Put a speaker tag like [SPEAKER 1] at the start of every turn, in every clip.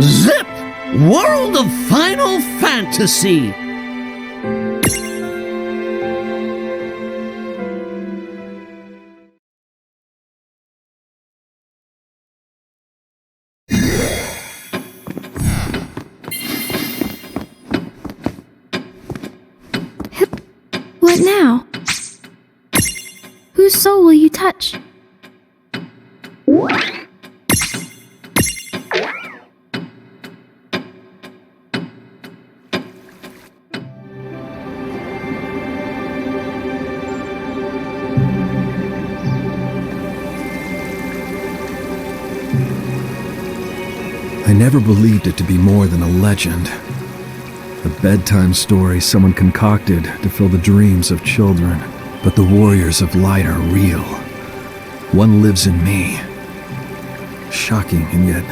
[SPEAKER 1] Zip! World of Final Fantasy!
[SPEAKER 2] What now? Whose soul will you touch?
[SPEAKER 3] I never believed it to be more than a legend. A bedtime story someone concocted to fill the dreams of children. But the warriors of light are real. One lives in me. Shocking, and yet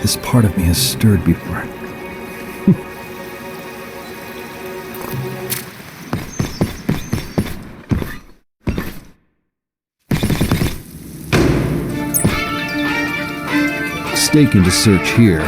[SPEAKER 3] this part of me has stirred before. Stake into search here.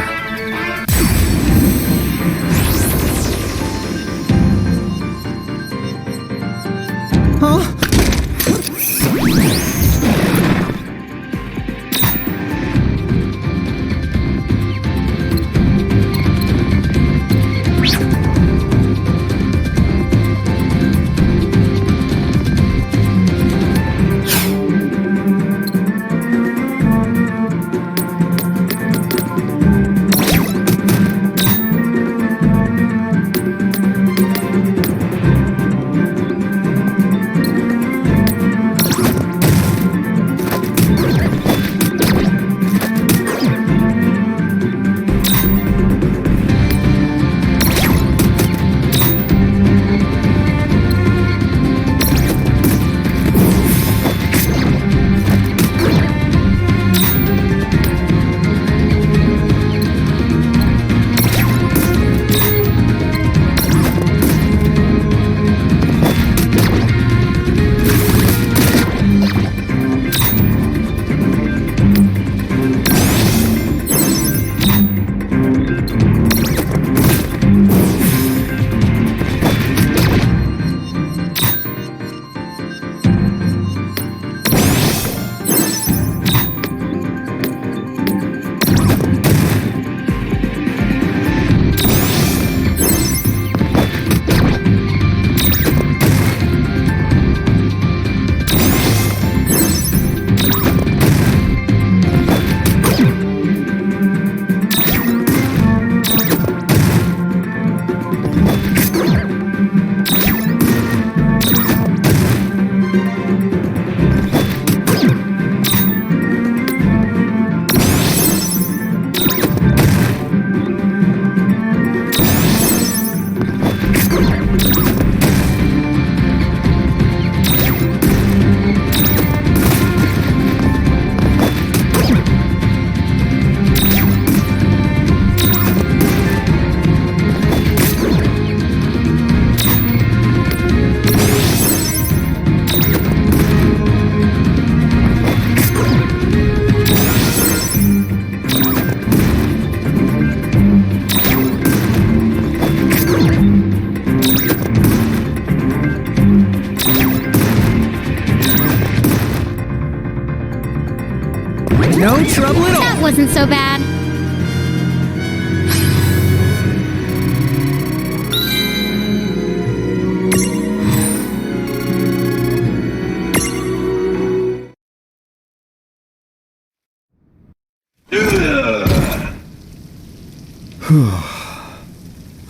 [SPEAKER 4] No trouble at all.
[SPEAKER 2] That wasn't so bad.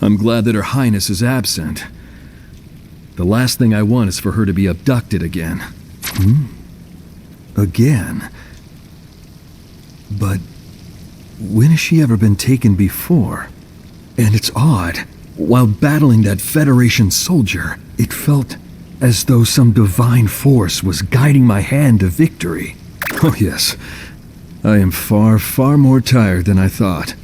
[SPEAKER 3] I'm glad that Her Highness is absent. The last thing I want is for her to be abducted again. Again? But when has she ever been taken before? And it's odd. While battling that Federation soldier, it felt as though some divine force was guiding my hand to victory. Oh yes, I am far, far more tired than I thought.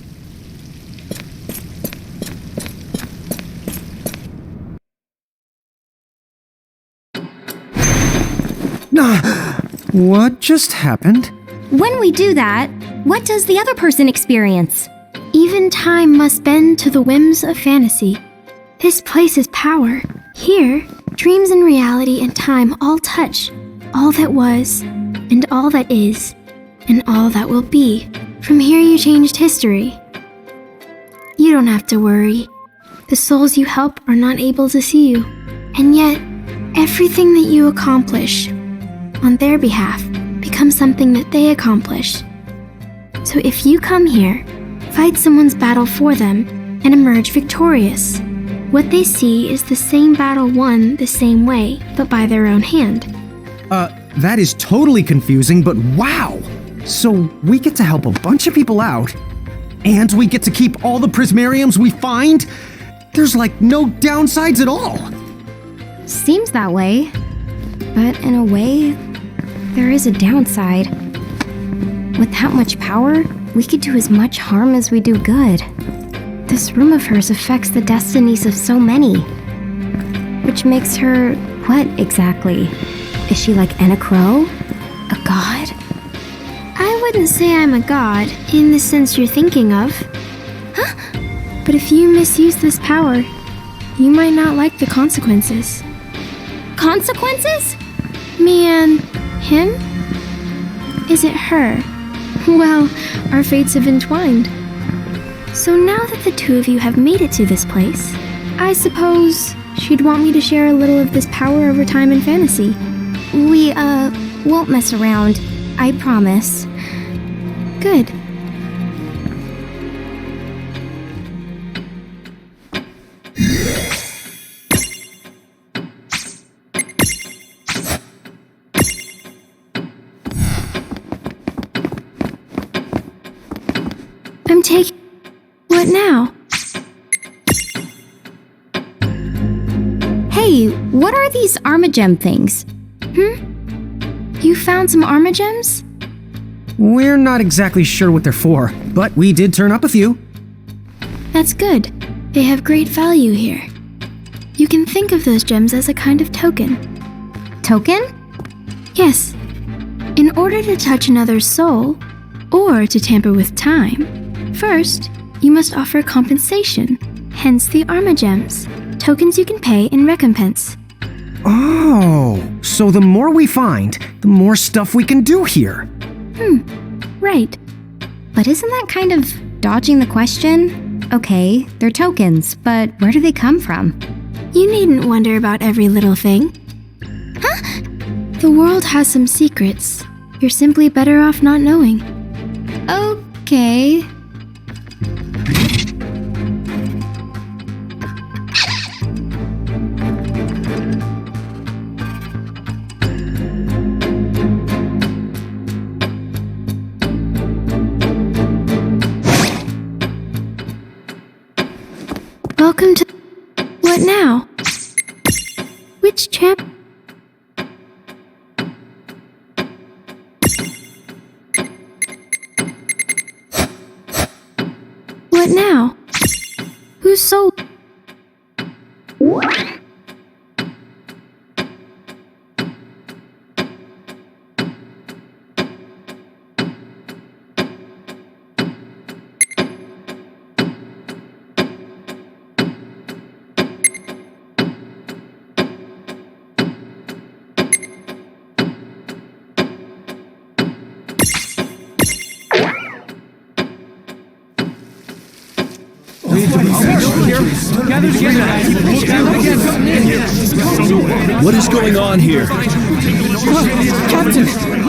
[SPEAKER 4] What just happened?
[SPEAKER 2] When we do that, what does the other person experience? Even time must bend to the whims of fantasy. This place is power. Here, dreams and reality and time all touch. All that was, and all that is, and all that will be. From here you changed history. You don't have to worry. The souls you help are not able to see you. And yet, everything that you accomplish on their behalf becomes something that they accomplish. So if you come here, fight someone's battle for them, and emerge victorious, what they see is the same battle won the same way, but by their own hand.
[SPEAKER 4] That is totally confusing, but wow! So we get to help a bunch of people out, and we get to keep all the prismariums we find? There's like no downsides at all!
[SPEAKER 5] Seems that way. But in a way, there is a downside. With that much power, we could do as much harm as we do good. This room of hers affects the destinies of so many. Which makes her what exactly? Is she like Anna Crow? A god?
[SPEAKER 2] I wouldn't say I'm a god in the sense you're thinking of. Huh? But if you misuse this power, you might not like the consequences.
[SPEAKER 5] Consequences?
[SPEAKER 2] Me and him? Is it her? Well, our fates have entwined. So now that the two of you have made it to this place, I suppose she'd want me to share a little of this power over time and fantasy.
[SPEAKER 5] We, won't mess around. I promise.
[SPEAKER 2] Good. I'm taking... What now?
[SPEAKER 5] Hey, what are these Armagem things?
[SPEAKER 2] You found some Armagems?
[SPEAKER 4] We're not exactly sure what they're for, but we did turn up a few.
[SPEAKER 2] That's good. They have great value here. You can think of those gems as a kind of token.
[SPEAKER 5] Token?
[SPEAKER 2] Yes. In order to touch another's soul, or to tamper with time, first, you must offer compensation, hence the Armagems, tokens you can pay in recompense.
[SPEAKER 4] Oh, so the more we find, the more stuff we can do here.
[SPEAKER 2] Right.
[SPEAKER 5] But isn't that kind of dodging the question? Okay, they're tokens, but where do they come from?
[SPEAKER 2] You needn't wonder about every little thing. Huh? The world has some secrets. You're simply better off not knowing.
[SPEAKER 5] Okay.
[SPEAKER 2] Welcome to... What now? Which chap... What now? Whose soul...
[SPEAKER 6] What is going on here?
[SPEAKER 7] Captain,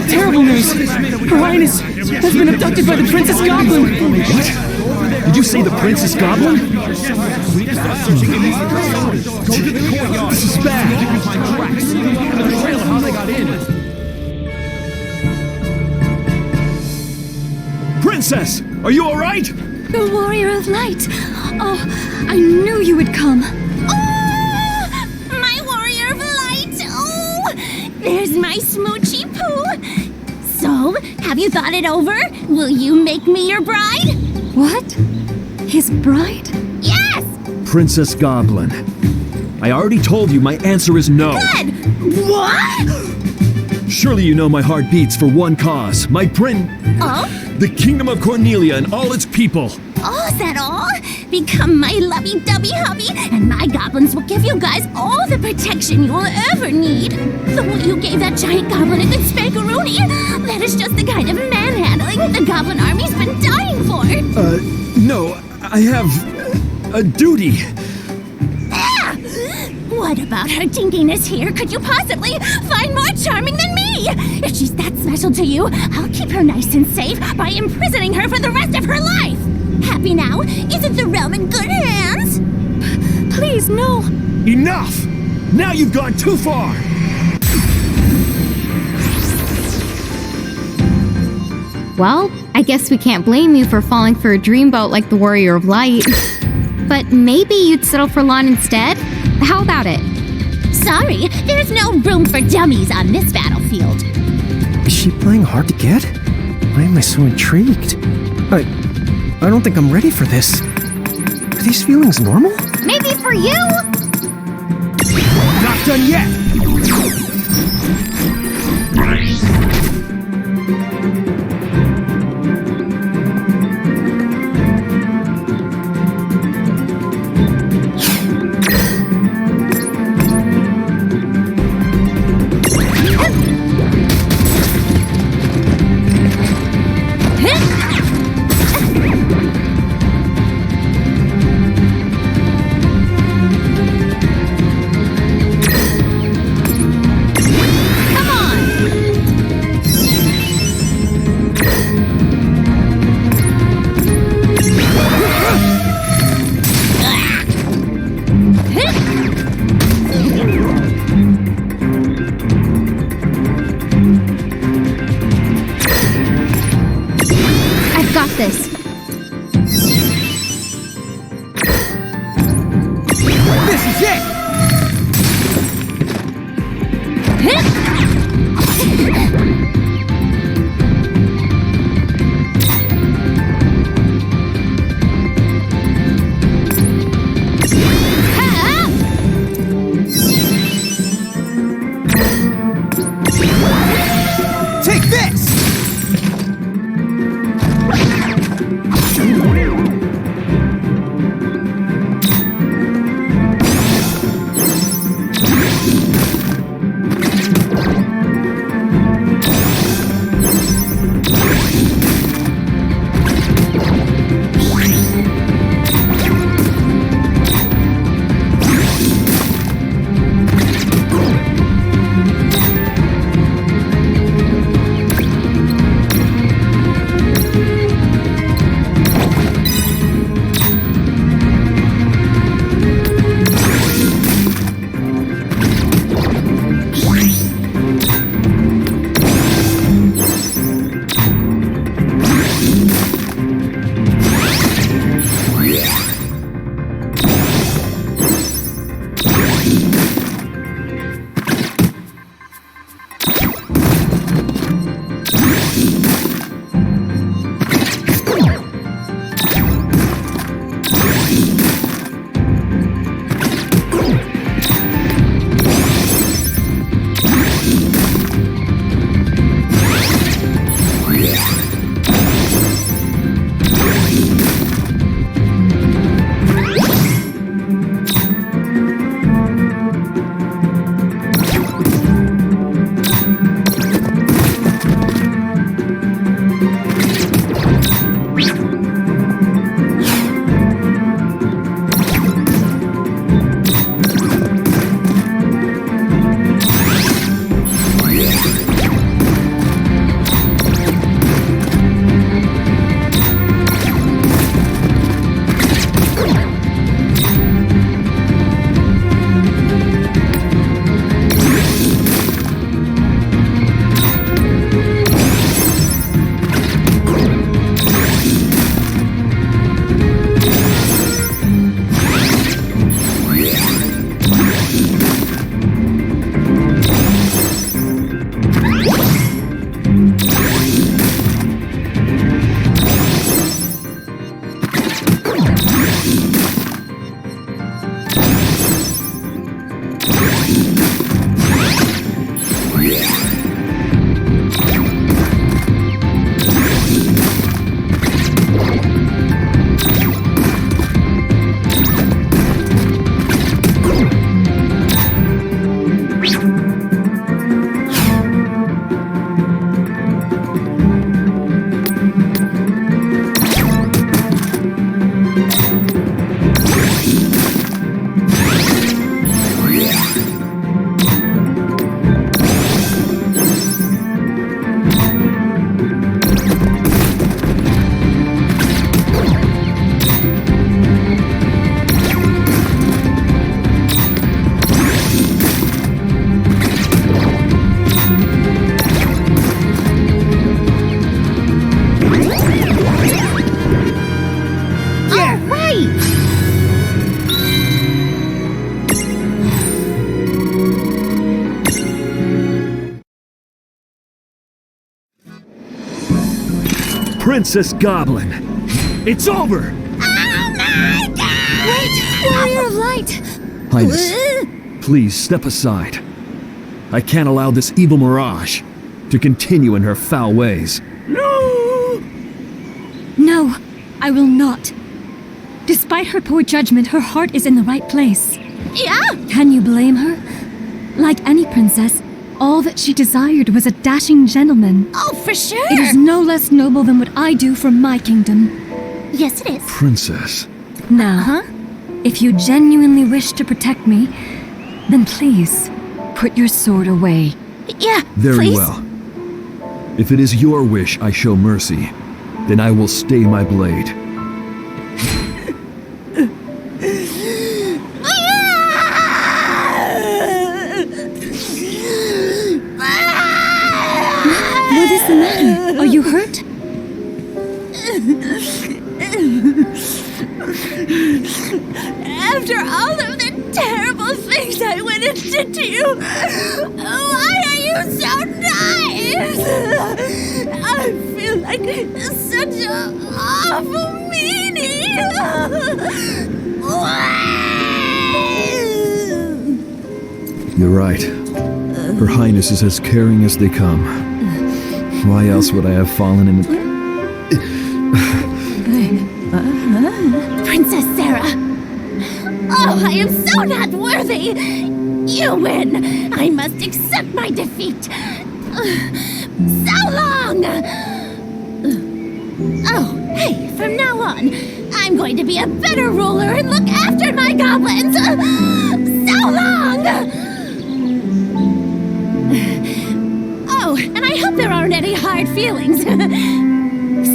[SPEAKER 7] terrible news! Her Highness has been abducted by the Princess Goblin!
[SPEAKER 6] What? Did you say the Princess Goblin? This is bad! Princess! Are you alright?
[SPEAKER 8] The Warrior of Light! Oh, I knew you would come!
[SPEAKER 9] Oh! My Warrior of Light! Oh! There's my smoochy poo! So, have you thought it over? Will you make me your bride?
[SPEAKER 8] What? His bride?
[SPEAKER 9] Yes!
[SPEAKER 6] Princess Goblin. I already told you my answer is no.
[SPEAKER 9] Good! What?
[SPEAKER 6] Surely you know my heart beats for one cause. My
[SPEAKER 9] Oh?
[SPEAKER 6] the kingdom of Cornelia and all its people.
[SPEAKER 9] Oh, is that all? Become my lovey-dovey hubby, and my goblins will give you guys all the protection you will ever need. The way you gave that giant goblin a good spankaroonie, that is just the kind of manhandling the goblin army's been dying for.
[SPEAKER 6] No, I have a duty.
[SPEAKER 9] Ah! What about her dinkiness here could you possibly find more charming than me? If she's that special to you, I'll keep her nice and safe by imprisoning her for the rest of her life. Happy now? Isn't the realm in good hands? Please, no.
[SPEAKER 6] Enough! Now you've gone too far!
[SPEAKER 5] Well, I guess we can't blame you for falling for a dreamboat like the Warrior of Light. But maybe you'd settle for Lon instead? How about it?
[SPEAKER 9] Sorry, there's no room for dummies on this battlefield.
[SPEAKER 4] Is she playing hard to get? Why am I so intrigued? I don't think I'm ready for this. Are these feelings normal?
[SPEAKER 5] Maybe for you?
[SPEAKER 6] Not done yet!
[SPEAKER 5] This.
[SPEAKER 4] This is it! Take this!
[SPEAKER 6] Princess Goblin. It's over!
[SPEAKER 8] Warrior of Light!
[SPEAKER 6] Highness, please step aside. I can't allow this evil mirage to continue in her foul ways.
[SPEAKER 8] No, I will not. Despite her poor judgment, her heart is in the right place.
[SPEAKER 9] Yeah?
[SPEAKER 8] Can you blame her? Like any princess, all that she desired was a dashing gentleman.
[SPEAKER 9] Oh, for sure!
[SPEAKER 8] It is no less noble than what I do for my kingdom.
[SPEAKER 9] Yes, it is.
[SPEAKER 6] Princess.
[SPEAKER 8] Now, if you genuinely wish to protect me, then please, put your sword away.
[SPEAKER 9] Yeah,
[SPEAKER 6] Very
[SPEAKER 9] please.
[SPEAKER 6] well. If it is your wish I show mercy, then I will stay my blade.
[SPEAKER 8] What is the matter? Are you hurt?
[SPEAKER 9] After all of the terrible things I went and did to you, why are you so nice? I feel like such an awful meanie.
[SPEAKER 3] You're right. Her Highness is as caring as they come. Why else would I have fallen in...
[SPEAKER 9] Princess Sarah! Oh, I am so not worthy! You win! I must accept my defeat! So long! Oh, hey, from now on, I'm going to be a better ruler and look after my goblins! So long! Oh, and I hope there aren't any hard feelings.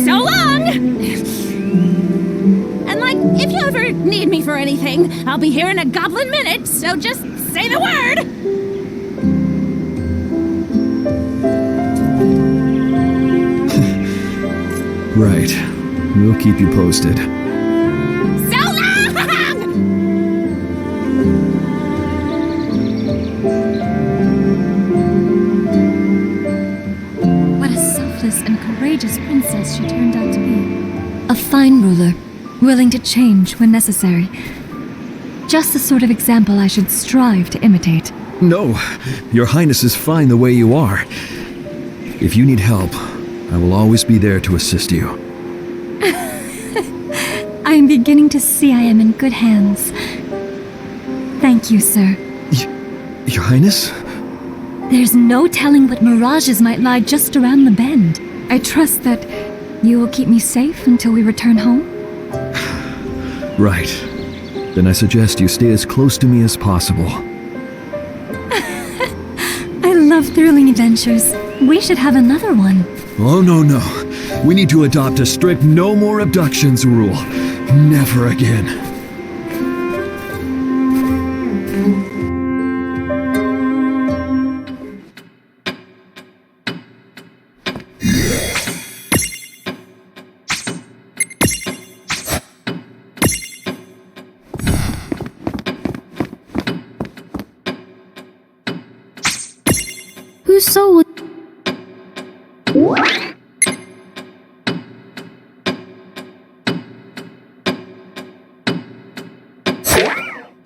[SPEAKER 9] So long! And if you ever need me for anything, I'll be here in a goblin minute, so just say the word!
[SPEAKER 3] Right. We'll keep you posted.
[SPEAKER 9] So long!
[SPEAKER 8] What a selfless and courageous princess she turned out to be. A fine ruler, willing to change when necessary. Just the sort of example I should strive to imitate.
[SPEAKER 3] No, Your Highness is fine the way you are. If you need help, I will always be there to assist you.
[SPEAKER 8] I am beginning to see I am in good hands. Thank you, sir.
[SPEAKER 3] Your Highness?
[SPEAKER 8] There's no telling what mirages might lie just around the bend. I trust that you will keep me safe until we return home.
[SPEAKER 3] Right. Then I suggest you stay as close to me as possible.
[SPEAKER 8] I love thrilling adventures. We should have another one.
[SPEAKER 6] Oh, no. We need to adopt a strict no more abductions rule. Never again.
[SPEAKER 2] Whose soul would...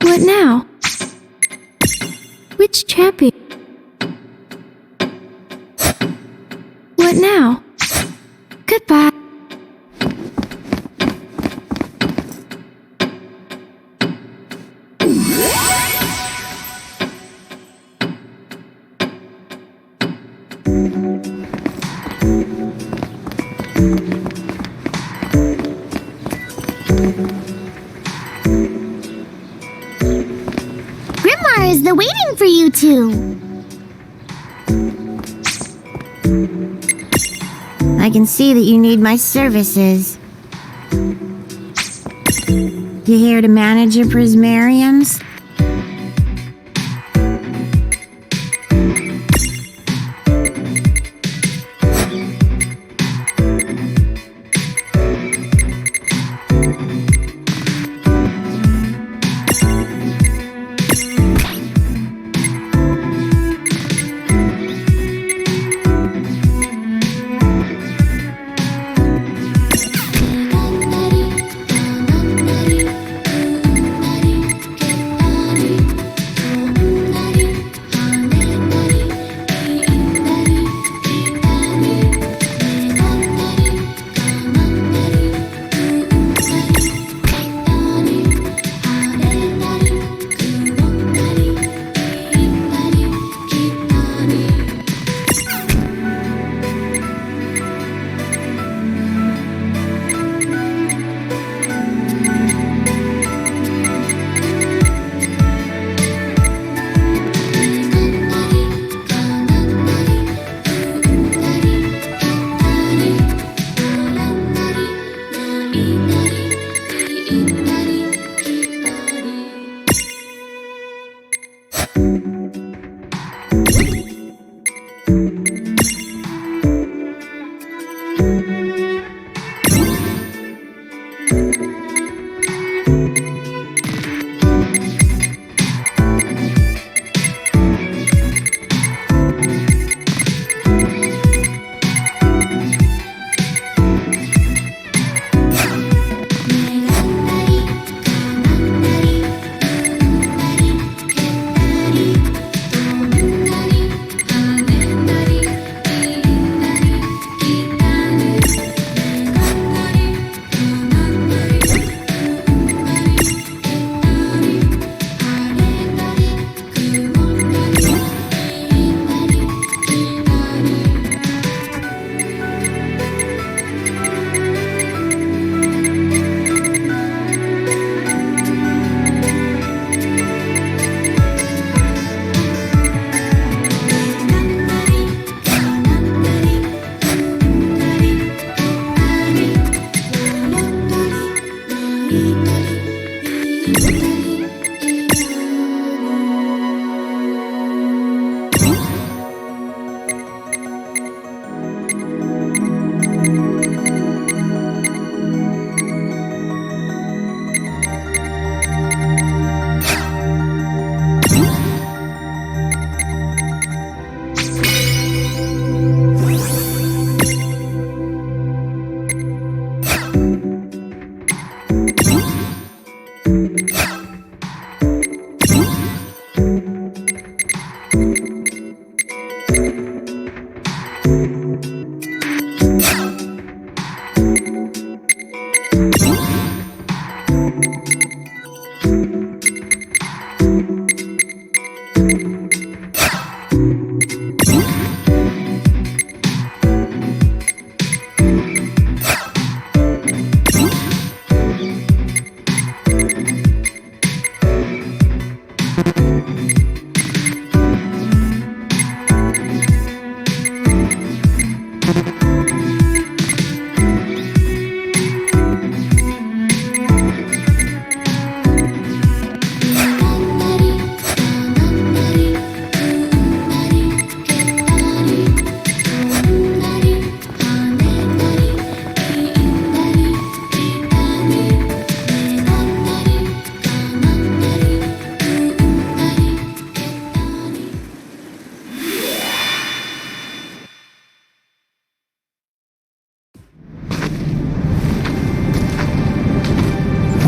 [SPEAKER 2] What now? Which champion? What now? Goodbye.
[SPEAKER 9] Grimar is waiting for you two.
[SPEAKER 10] I can see that you need my services. You here to manage your prismariums?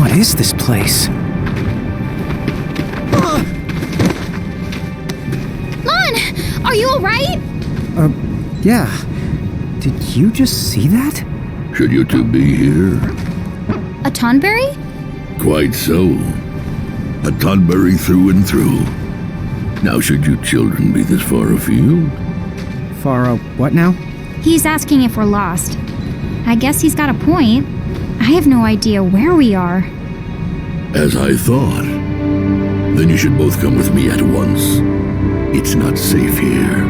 [SPEAKER 4] What is this place?
[SPEAKER 5] Lon! Are you alright?
[SPEAKER 4] Yeah. Did you just see that?
[SPEAKER 11] Should you two be here?
[SPEAKER 5] A Tonberry?
[SPEAKER 11] Quite so. A Tonberry through and through. Now should you children be this far afield?
[SPEAKER 4] Far, what now?
[SPEAKER 5] He's asking if we're lost. I guess he's got a point. I have no idea where we are.
[SPEAKER 11] As I thought. Then you should both come with me at once. It's not safe here.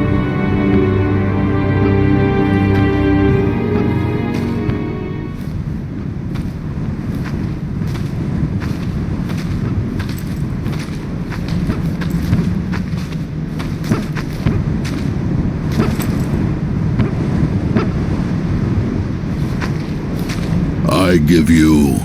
[SPEAKER 11] I give you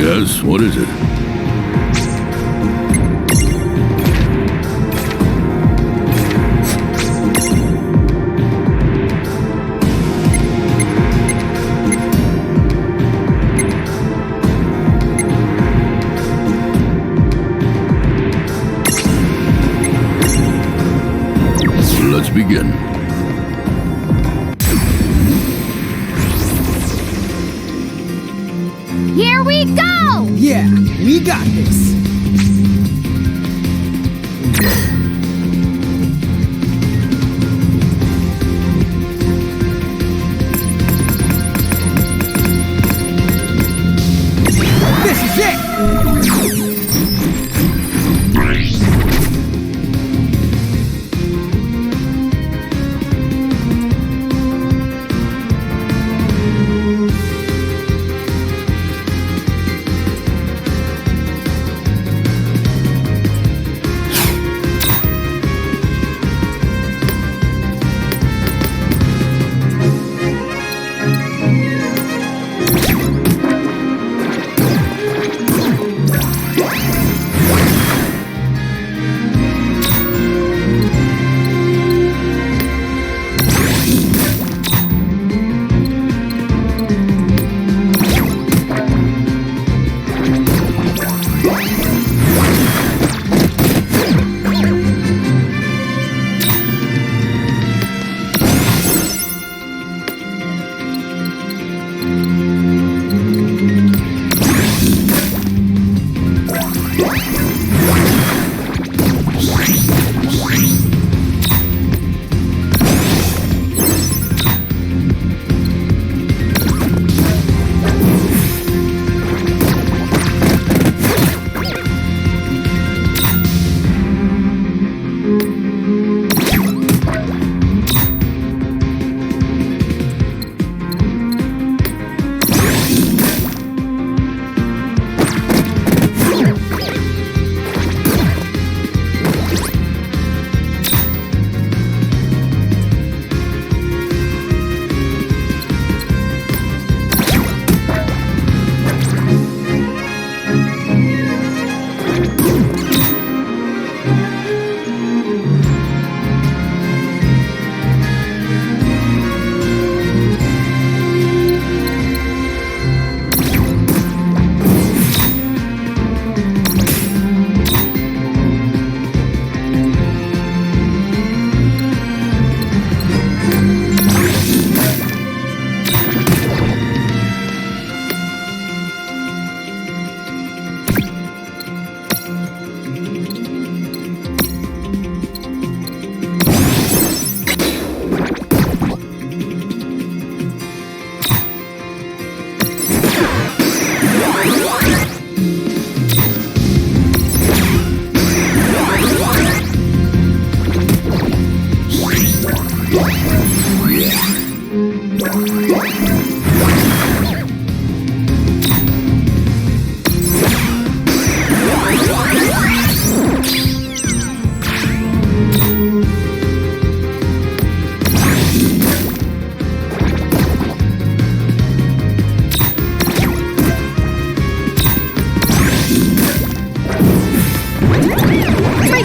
[SPEAKER 11] Yes, what is it? Let's begin.
[SPEAKER 9] Here we go!
[SPEAKER 7] Yeah, we got this. This is it!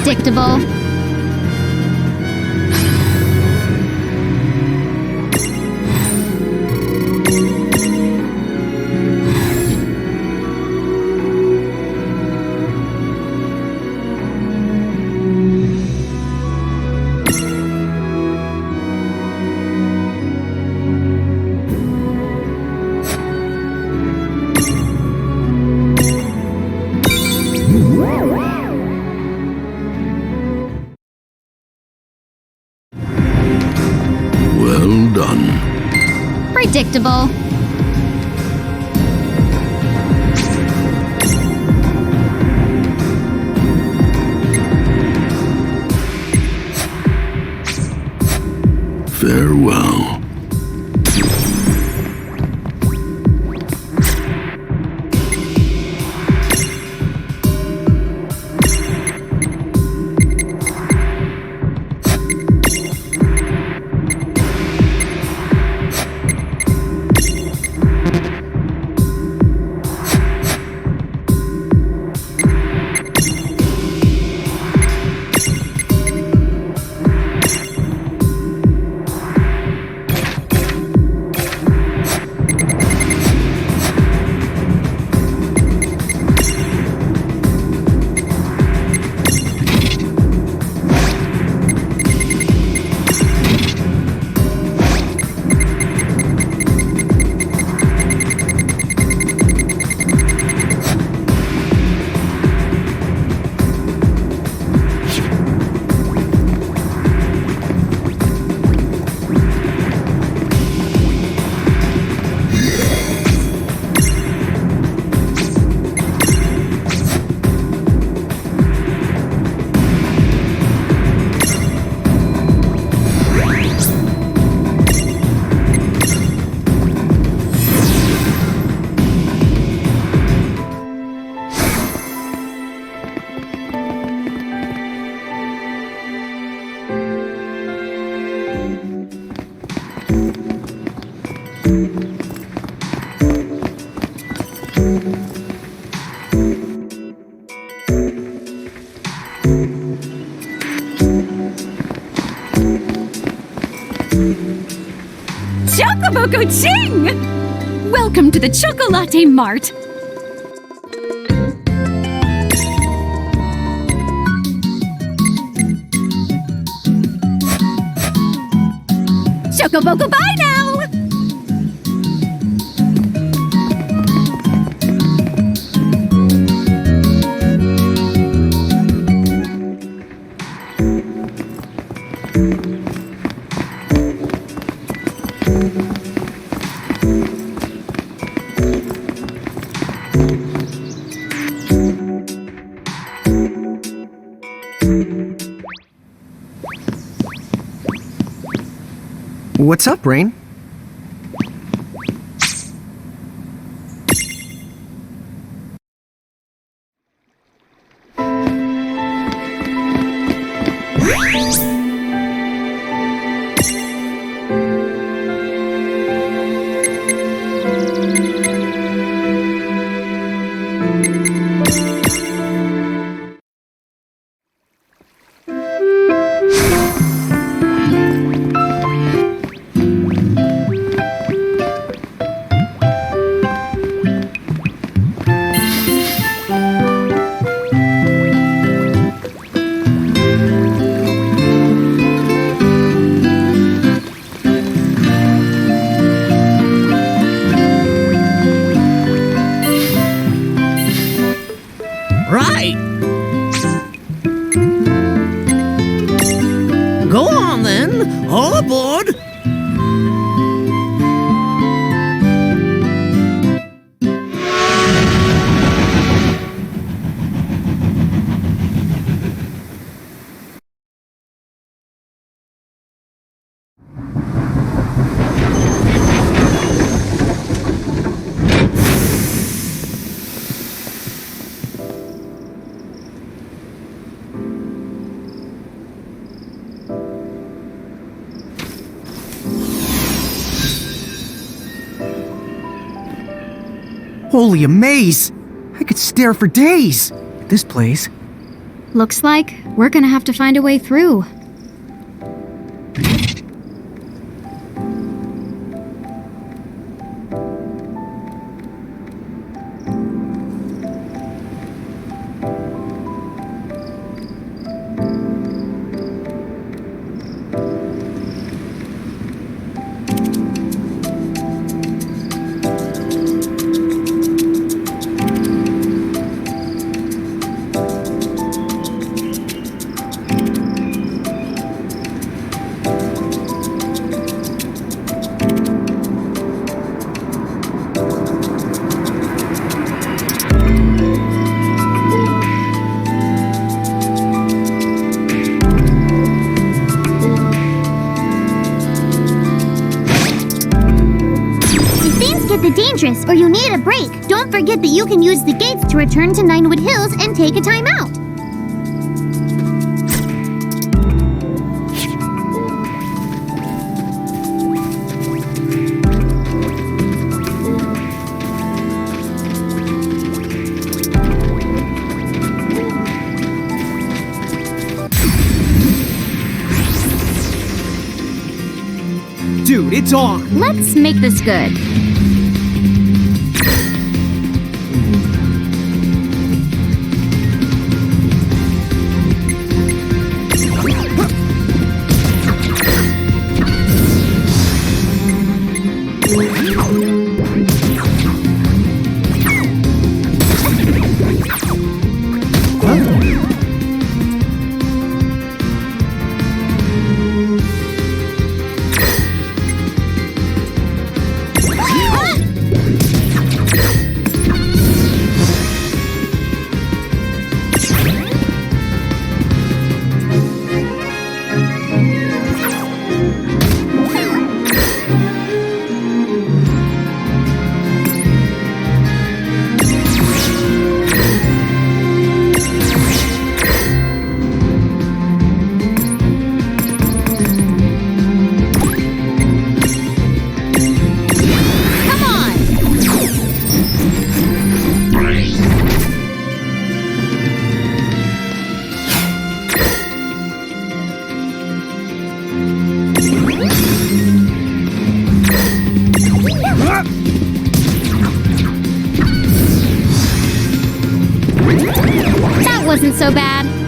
[SPEAKER 9] Predictable.
[SPEAKER 11] Well done.
[SPEAKER 9] Predictable.
[SPEAKER 11] Farewell.
[SPEAKER 9] Ching! Welcome to the Chocolate Mart. Chocoboco, bye now!
[SPEAKER 4] What's up, Rain?
[SPEAKER 1] Right. Go on then. All aboard.
[SPEAKER 4] Holy amaze! I could stare for days at this place.
[SPEAKER 5] Looks like we're gonna have to find a way through.
[SPEAKER 12] Dangerous, or you need a break. Don't forget that you can use the gates to return to Ninewood Hills and take a time out.
[SPEAKER 4] Dude, it's on!
[SPEAKER 5] Let's make this good. wasn't so bad.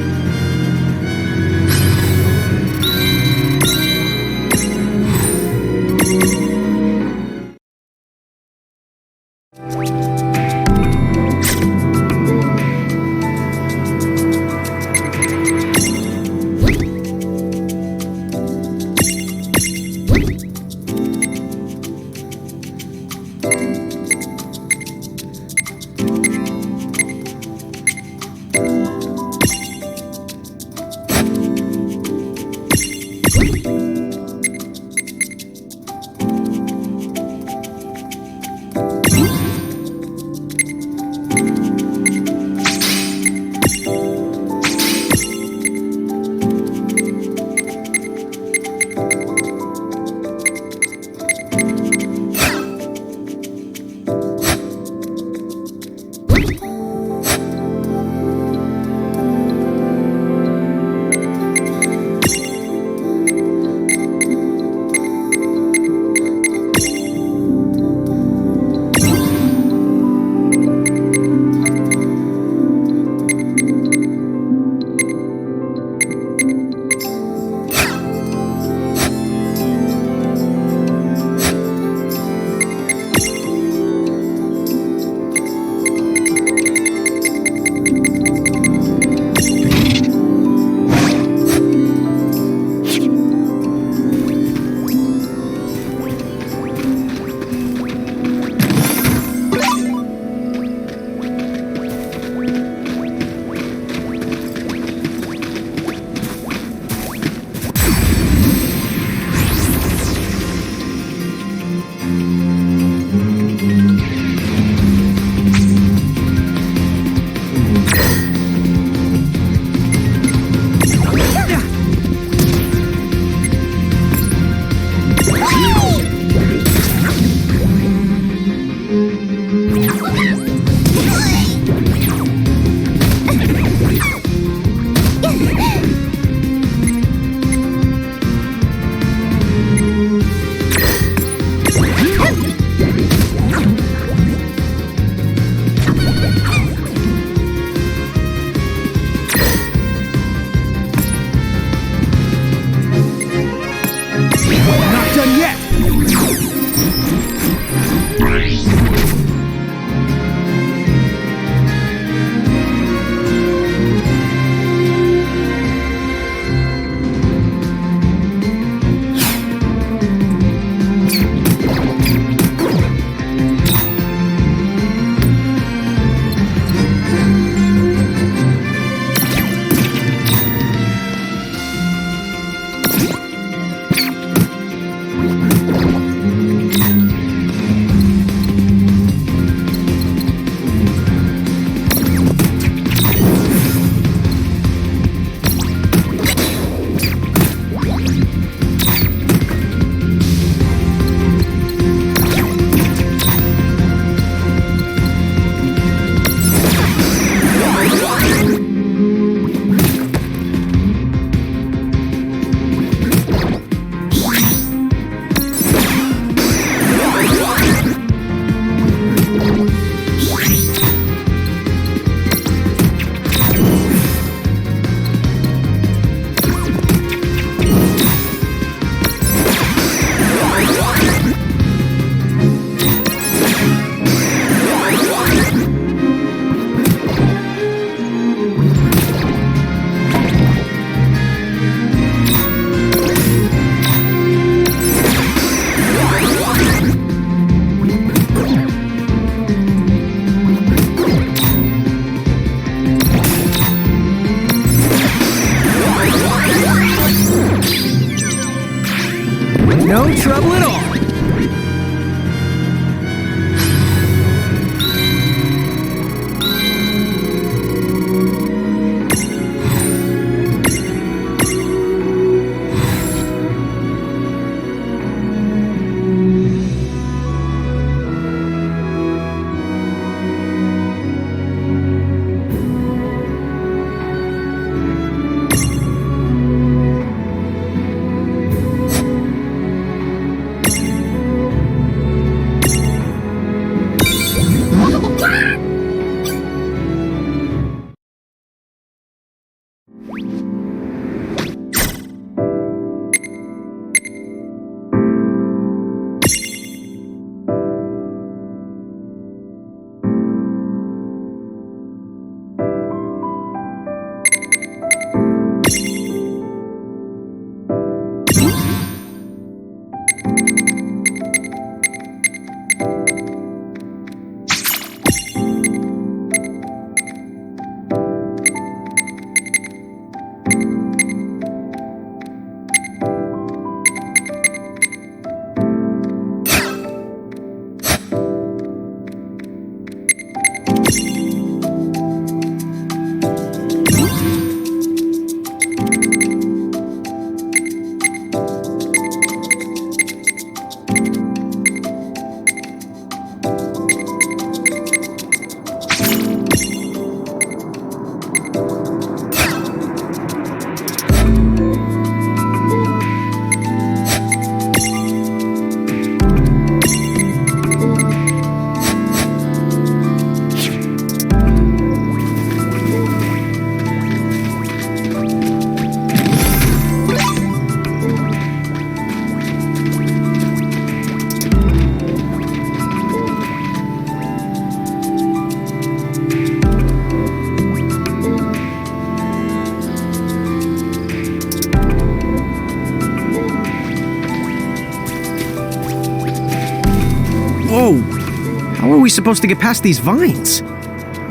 [SPEAKER 4] we supposed to get past these vines?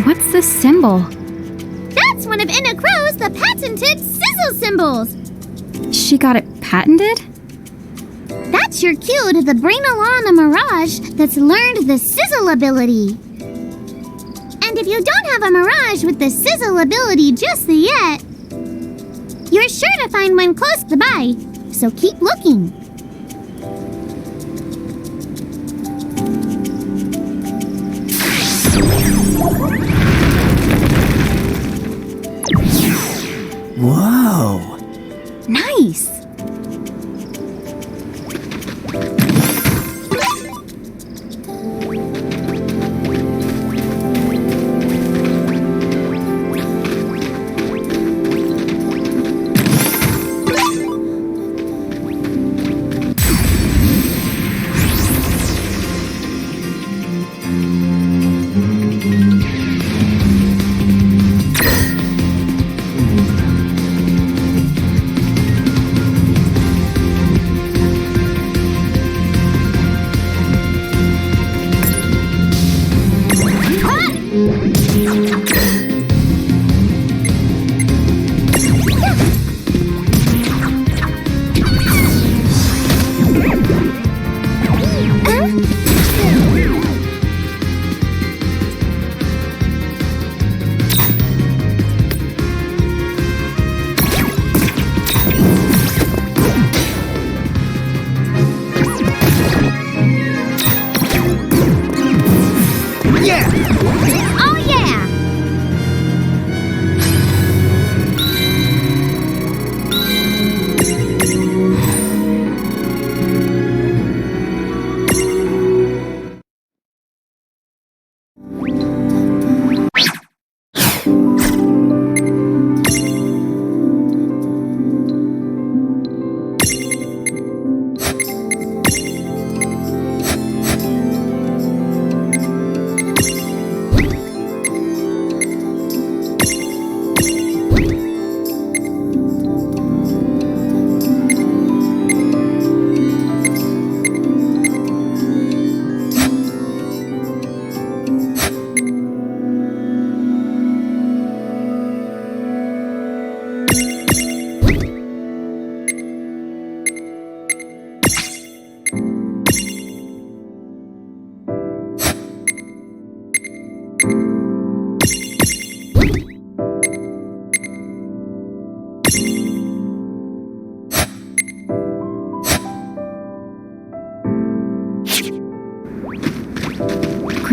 [SPEAKER 5] What's this symbol?
[SPEAKER 12] That's one of Inna Crow's the patented sizzle symbols.
[SPEAKER 5] She got it patented?
[SPEAKER 12] That's your cue to the Brainalana Mirage that's learned the sizzle ability. And if you don't have a Mirage with the sizzle ability just yet, you're sure to find one close by, so keep looking.
[SPEAKER 4] Whoa!
[SPEAKER 5] Nice!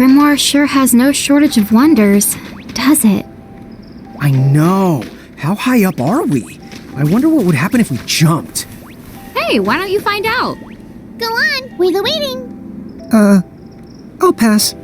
[SPEAKER 5] Grimoire sure has no shortage of wonders, does it?
[SPEAKER 4] I know. How high up are we? I wonder what would happen if we jumped.
[SPEAKER 5] Hey, why don't you find out?
[SPEAKER 12] Go on, we're the waiting.
[SPEAKER 4] I'll pass.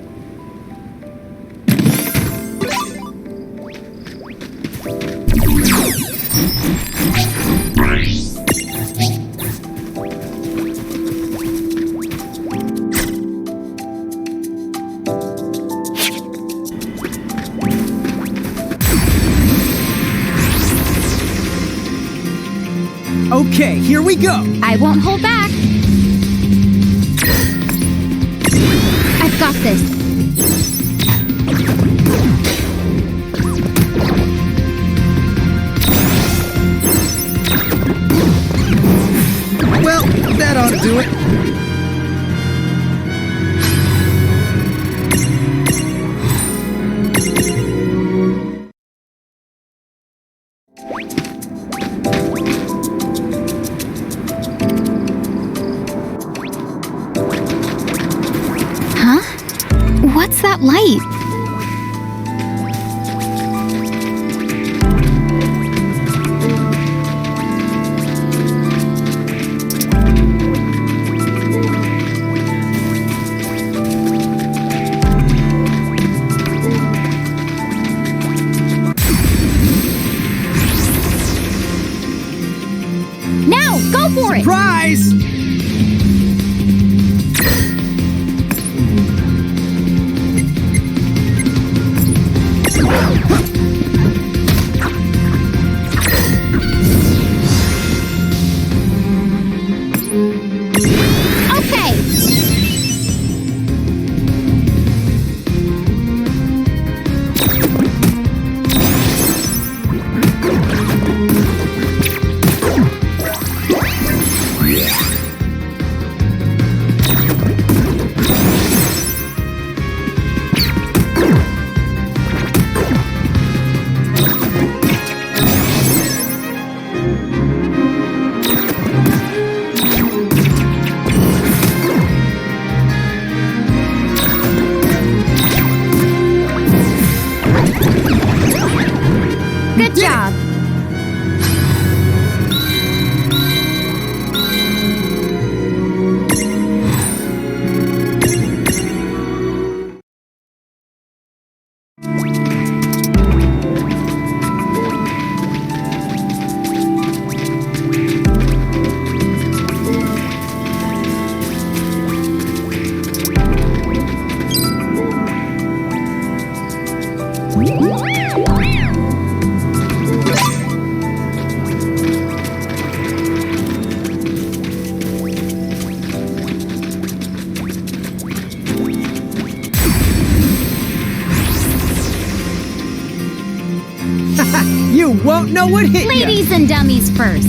[SPEAKER 4] Okay, here we go.
[SPEAKER 5] I won't hold back. I've got this.
[SPEAKER 4] Well, that ought to do it.
[SPEAKER 5] What's that light?
[SPEAKER 12] Now, go for it!
[SPEAKER 4] Surprise!
[SPEAKER 5] Good job.
[SPEAKER 4] You won't know what hit ya.
[SPEAKER 5] Ladies and dummies first.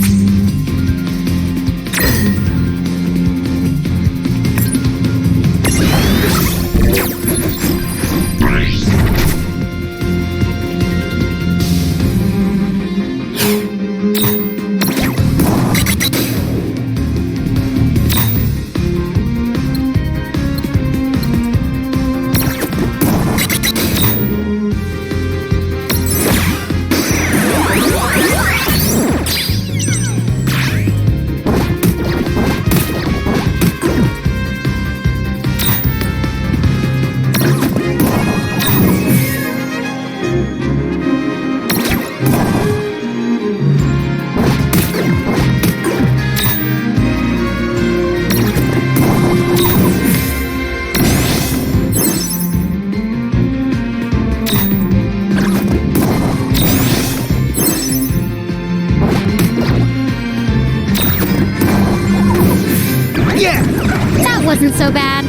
[SPEAKER 5] That wasn't so bad.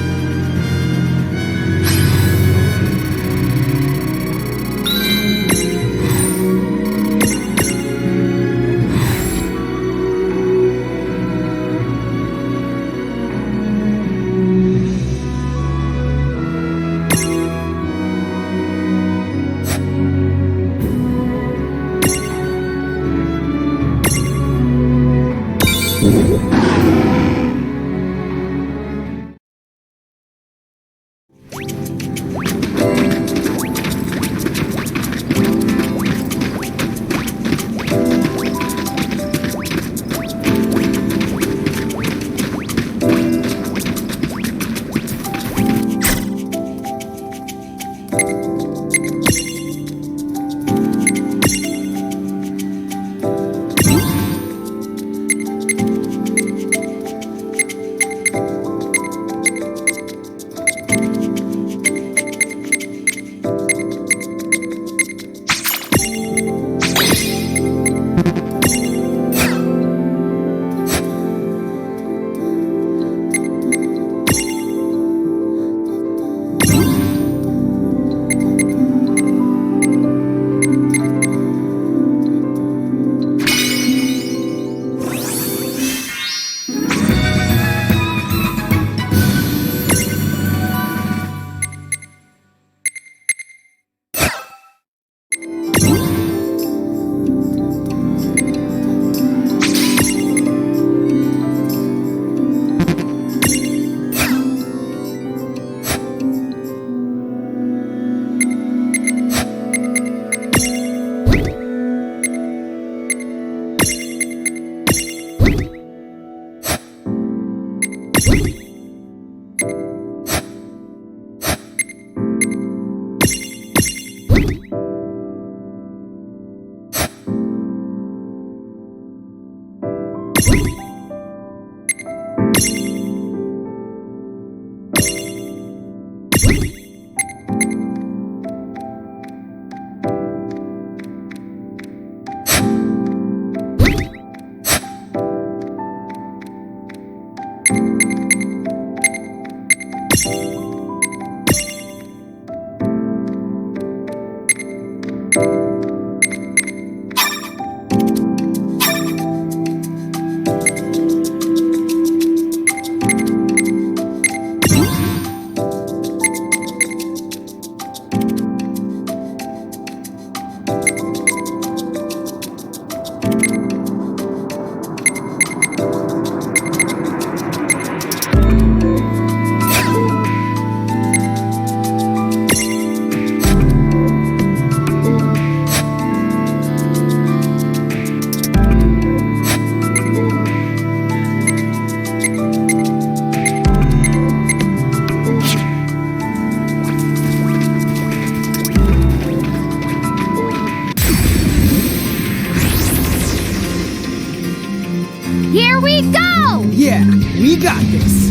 [SPEAKER 7] got this!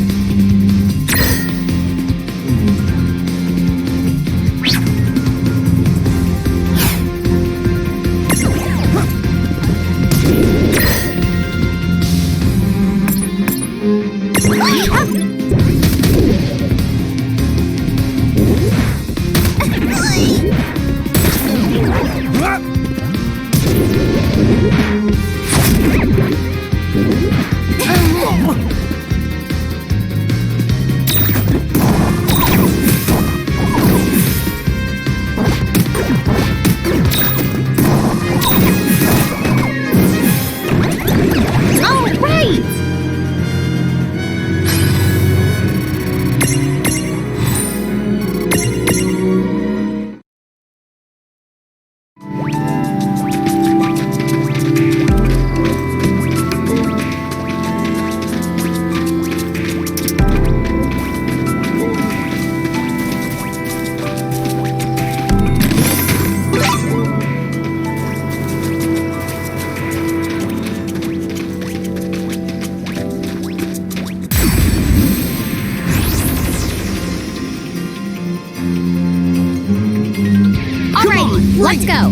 [SPEAKER 5] Let's go.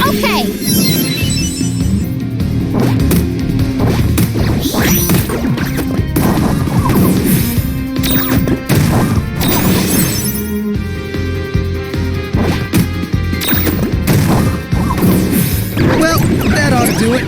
[SPEAKER 12] Okay.
[SPEAKER 4] Well, that ought to do it.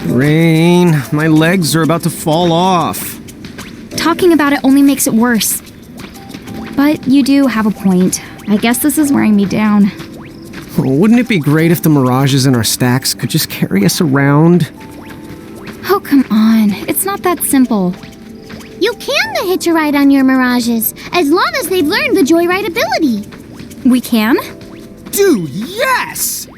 [SPEAKER 4] Rain, my legs are about to fall off.
[SPEAKER 5] Talking about it only makes it worse. But you do have a point. I guess this is wearing me down.
[SPEAKER 4] Wouldn't it be great if the mirages in our stacks could just carry us around?
[SPEAKER 5] Oh, come on. It's not that simple.
[SPEAKER 12] You can hitch a ride on your mirages, as long as they've learned the joyride ability.
[SPEAKER 5] We can?
[SPEAKER 4] Dude, yes!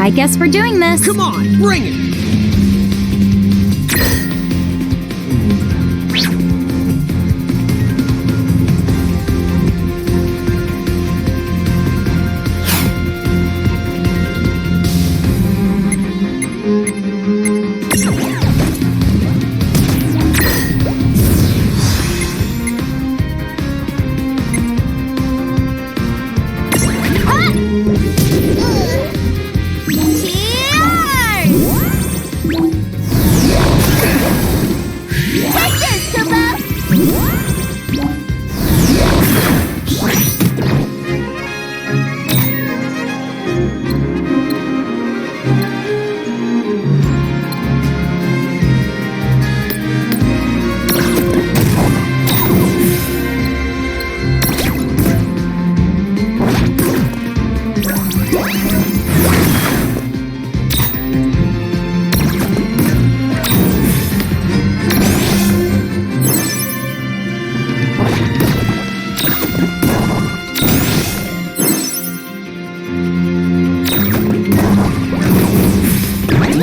[SPEAKER 5] I guess we're doing this.
[SPEAKER 7] Come on, bring it!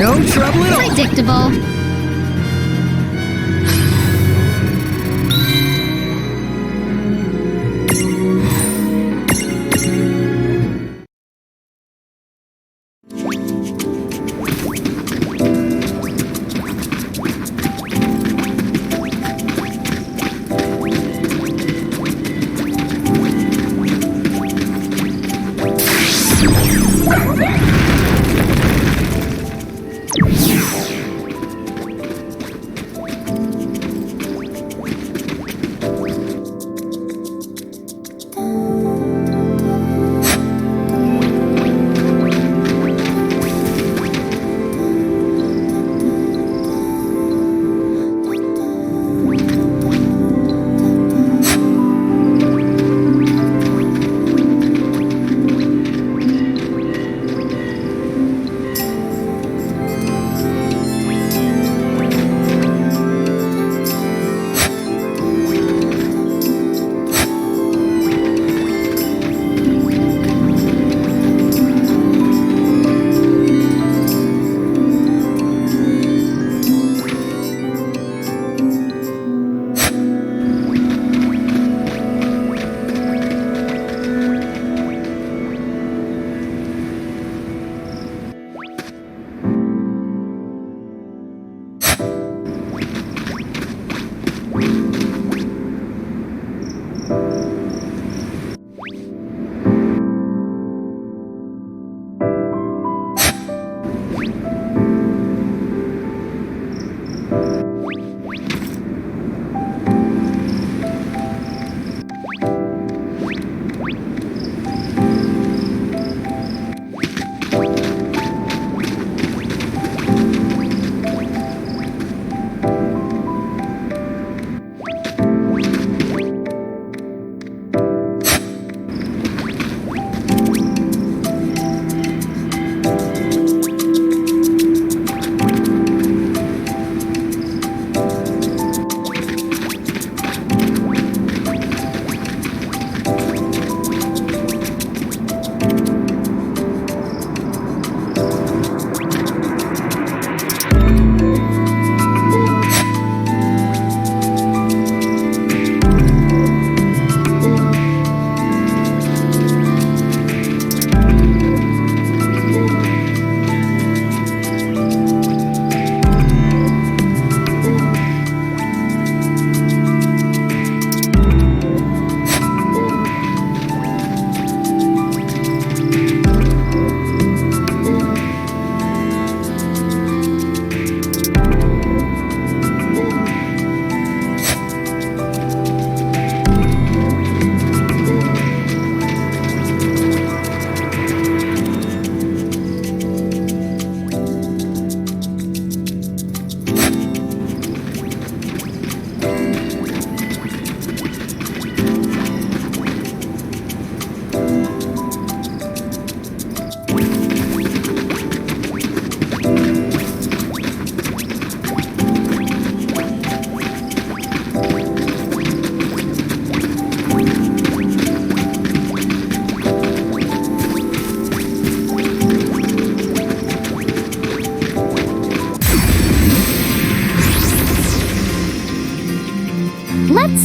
[SPEAKER 7] No trouble at all.
[SPEAKER 5] Predictable.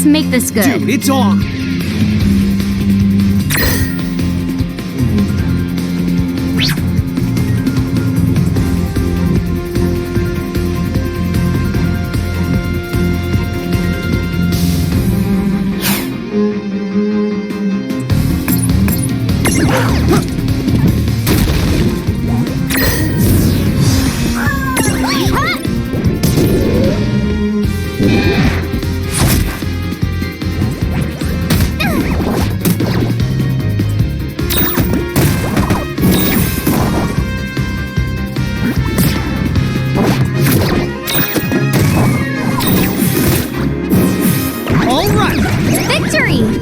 [SPEAKER 5] Let's make this good.
[SPEAKER 4] Dude, it's on!
[SPEAKER 5] Victory!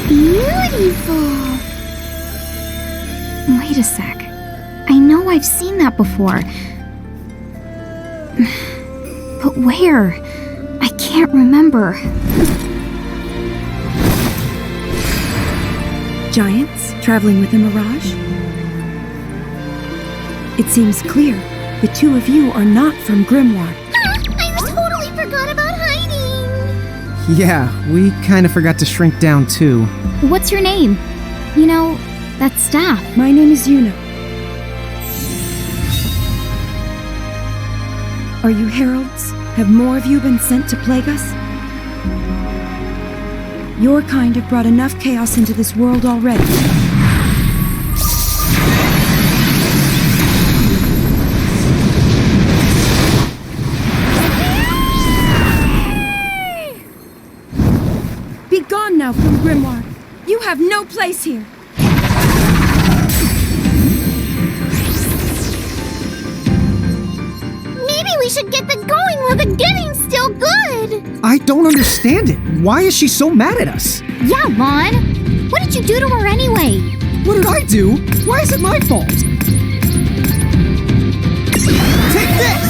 [SPEAKER 12] Beautiful!
[SPEAKER 5] Wait a sec. I know I've seen that before. But where? I can't remember.
[SPEAKER 13] Giants traveling with a mirage? It seems clear. The two of you are not from Grimoire.
[SPEAKER 12] I totally forgot about hiding!
[SPEAKER 4] Yeah, we kinda forgot to shrink down too.
[SPEAKER 2] What's your name? You know, that staff.
[SPEAKER 13] My name is Yuna. Are you heralds? Have more of you been sent to plague us? Your kind have brought enough chaos into this world already. Be gone now from Grimoire. You have no place here.
[SPEAKER 12] Maybe we should get the going while the getting's still good.
[SPEAKER 4] I don't understand it. Why is she so mad at us?
[SPEAKER 12] Yeah, Vaughn. What did you do to her anyway?
[SPEAKER 4] What did I do? Why is it my fault? Take this!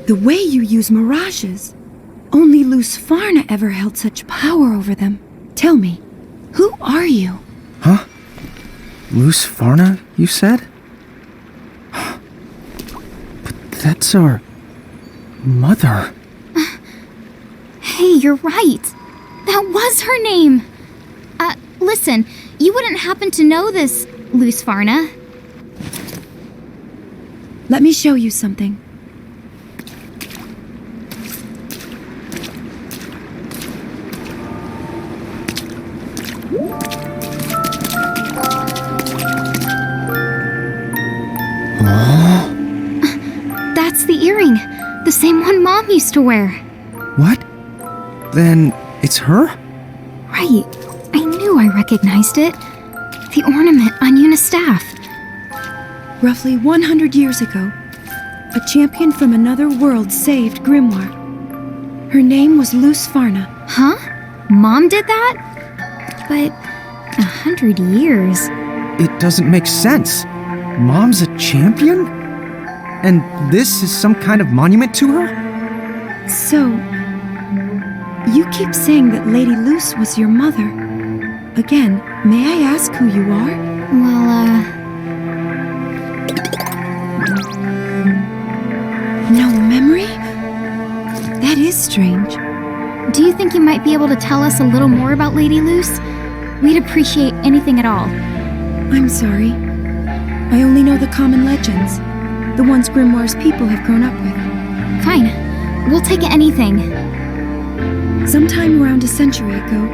[SPEAKER 13] The way you use mirages. Only Lusfarna ever held such power over them. Tell me, who are you?
[SPEAKER 4] Huh? Lusfarna, you said? But that's our... mother.
[SPEAKER 2] Hey, you're right. That was her name. Listen, you wouldn't happen to know this, Lusfarna.
[SPEAKER 13] Let me show you something.
[SPEAKER 2] That's the earring. The same one Mom used to wear.
[SPEAKER 4] What? Then it's her?
[SPEAKER 2] Right. I knew I recognized it. The ornament on Yuna's staff.
[SPEAKER 13] Roughly 100 years ago, a champion from another world saved Grimoire. Her name was Lusfarna.
[SPEAKER 2] Huh? Mom did that? But 100 years.
[SPEAKER 4] It doesn't make sense. Mom's a champion? And this is some kind of monument to her?
[SPEAKER 13] So, you keep saying that Lady Luce was your mother. Again, may I ask who you are?
[SPEAKER 2] Well,
[SPEAKER 13] no memory? That is strange.
[SPEAKER 2] Do you think you might be able to tell us a little more about Lady Luce? We'd appreciate anything at all.
[SPEAKER 13] I'm sorry. I only know the common legends. The ones Grimoire's people have grown up with.
[SPEAKER 2] Fine. We'll take anything.
[SPEAKER 13] Sometime around a century ago,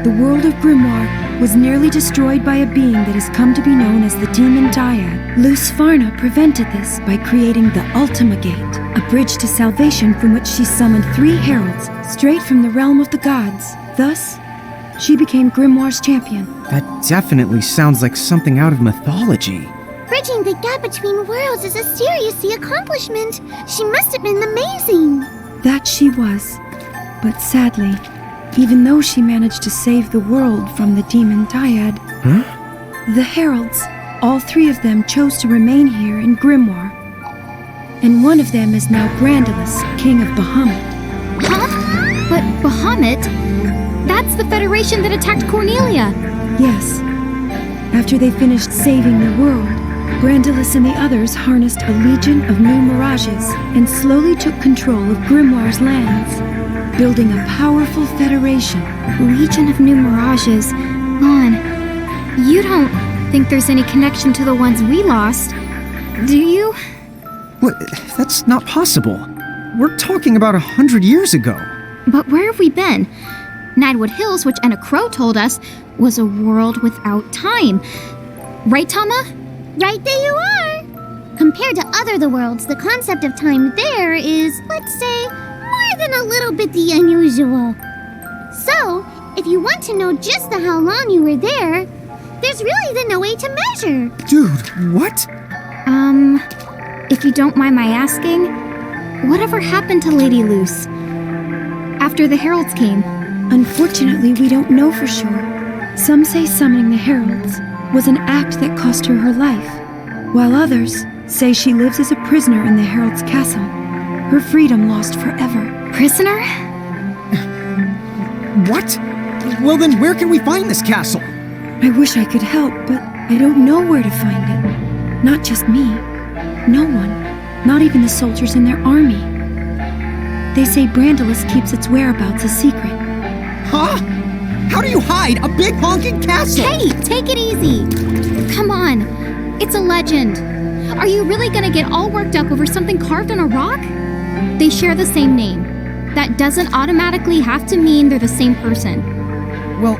[SPEAKER 13] the world of Grimoire was nearly destroyed by a being that has come to be known as the Demon Dyad. Lusfarna prevented this by creating the Ultima Gate, a bridge to salvation from which she summoned 3 heralds straight from the realm of the gods. Thus, she became Grimoire's champion.
[SPEAKER 4] That definitely sounds like something out of mythology.
[SPEAKER 12] Bridging the gap between worlds is a seriously accomplishment. She must have been amazing.
[SPEAKER 13] That she was. But sadly, even though she managed to save the world from the Demon Dyad, the heralds, all 3 of them chose to remain here in Grimoire. And one of them is now Brandalus, King of Bahamut.
[SPEAKER 2] Huh? But Bahamut? That's the Federation that attacked Cornelia.
[SPEAKER 13] Yes. After they finished saving the world, Brandalus and the others harnessed a legion of new mirages and slowly took control of Grimoire's lands, building a powerful federation.
[SPEAKER 2] Legion of New Mirages. Lon, you don't think there's any connection to the ones we lost, do you?
[SPEAKER 4] What? That's not possible. We're talking about 100 years ago.
[SPEAKER 2] But where have we been? Nightwood Hills, which Anna Crow told us, was a world without time. Right, Tama?
[SPEAKER 12] Right there you are! Compared to other worlds, the concept of time there is, let's say, more than a little bit the unusual. So, if you want to know just how long you were there, there's really then no way to measure.
[SPEAKER 4] Dude, what?
[SPEAKER 2] If you don't mind my asking, whatever happened to Lady Luce after the heralds came?
[SPEAKER 13] Unfortunately, we don't know for sure. Some say summoning the heralds was an act that cost her her life, while others say she lives as a prisoner in the herald's castle, her freedom lost forever.
[SPEAKER 2] Prisoner?
[SPEAKER 4] What? Well then, where can we find this castle?
[SPEAKER 13] I wish I could help, but I don't know where to find it. Not just me. No one. Not even the soldiers in their army. They say Brandalus keeps its whereabouts a secret.
[SPEAKER 4] Huh? How do you hide a big honking castle?
[SPEAKER 2] Hey, take it easy. Come on. It's a legend. Are you really gonna get all worked up over something carved on a rock? They share the same name. That doesn't automatically have to mean they're the same person.
[SPEAKER 4] Well,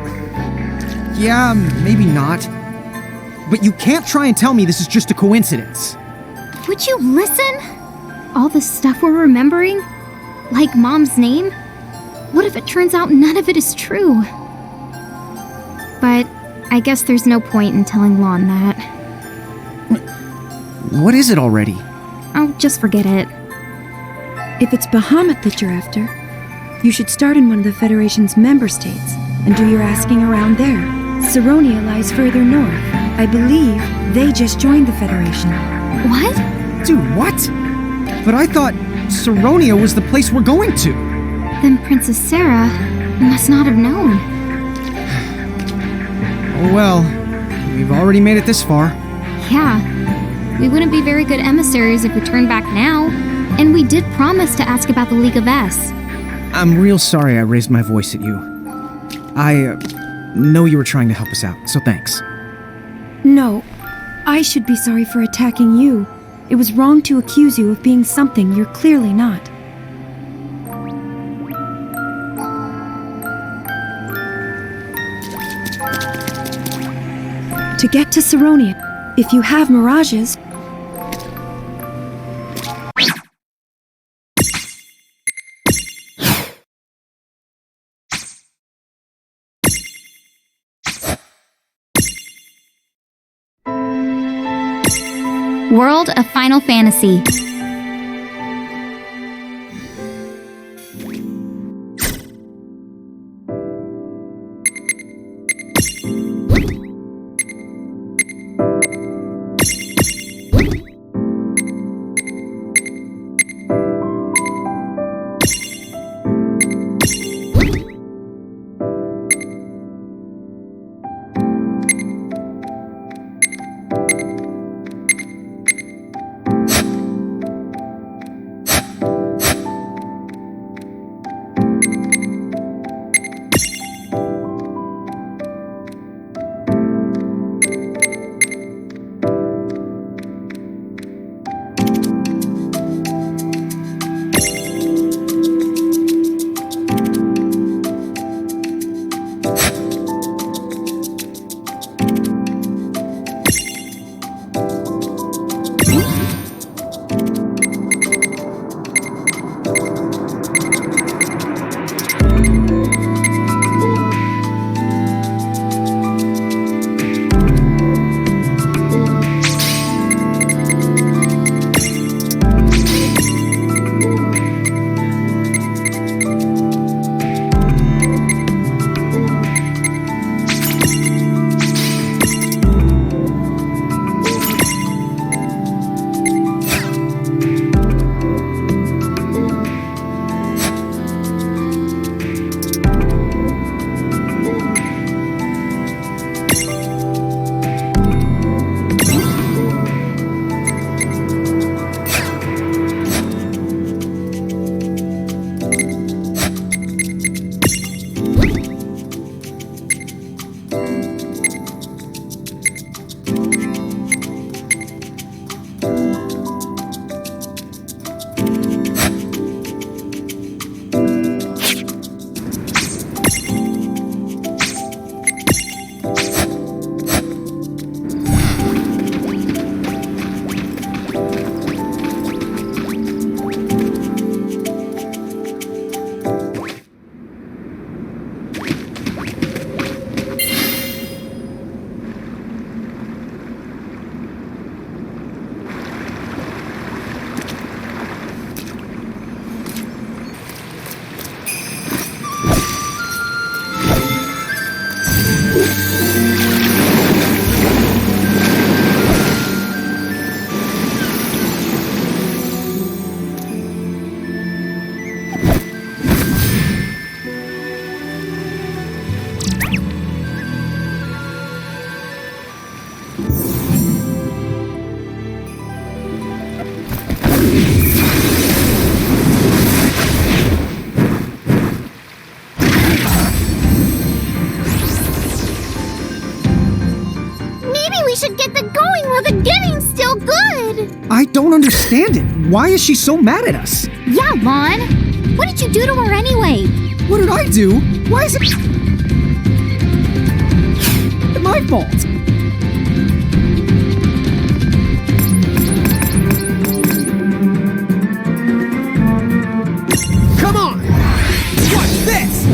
[SPEAKER 4] yeah, maybe not. But you can't try and tell me this is just a coincidence.
[SPEAKER 2] Would you listen? All the stuff we're remembering? Like Mom's name? What if it turns out none of it is true? But I guess there's no point in telling Lon that.
[SPEAKER 4] What is it already?
[SPEAKER 2] Oh, just forget it.
[SPEAKER 13] If it's Bahamut that you're after, you should start in one of the Federation's member states and do your asking around there. Saronia lies further north. I believe they just joined the Federation.
[SPEAKER 2] What?
[SPEAKER 4] Dude, what? But I thought Saronia was the place we're going to.
[SPEAKER 2] Then Princess Sarah must not have known.
[SPEAKER 4] Oh well, we've already made it this far.
[SPEAKER 2] Yeah, we wouldn't be very good emissaries if we turned back now. And we did promise to ask about the League of S.
[SPEAKER 4] I'm real sorry I raised my voice at you. I know you were trying to help us out, so thanks.
[SPEAKER 13] No, I should be sorry for attacking you. It was wrong to accuse you of being something you're clearly not. To get to Saronia, if you have mirages,
[SPEAKER 9] World of Final Fantasy.
[SPEAKER 4] I don't understand it. Why is she so mad at us?
[SPEAKER 9] Yeah, Lon. What did you do to her anyway?
[SPEAKER 4] What did I do? Why is it my fault? Come on! Watch this!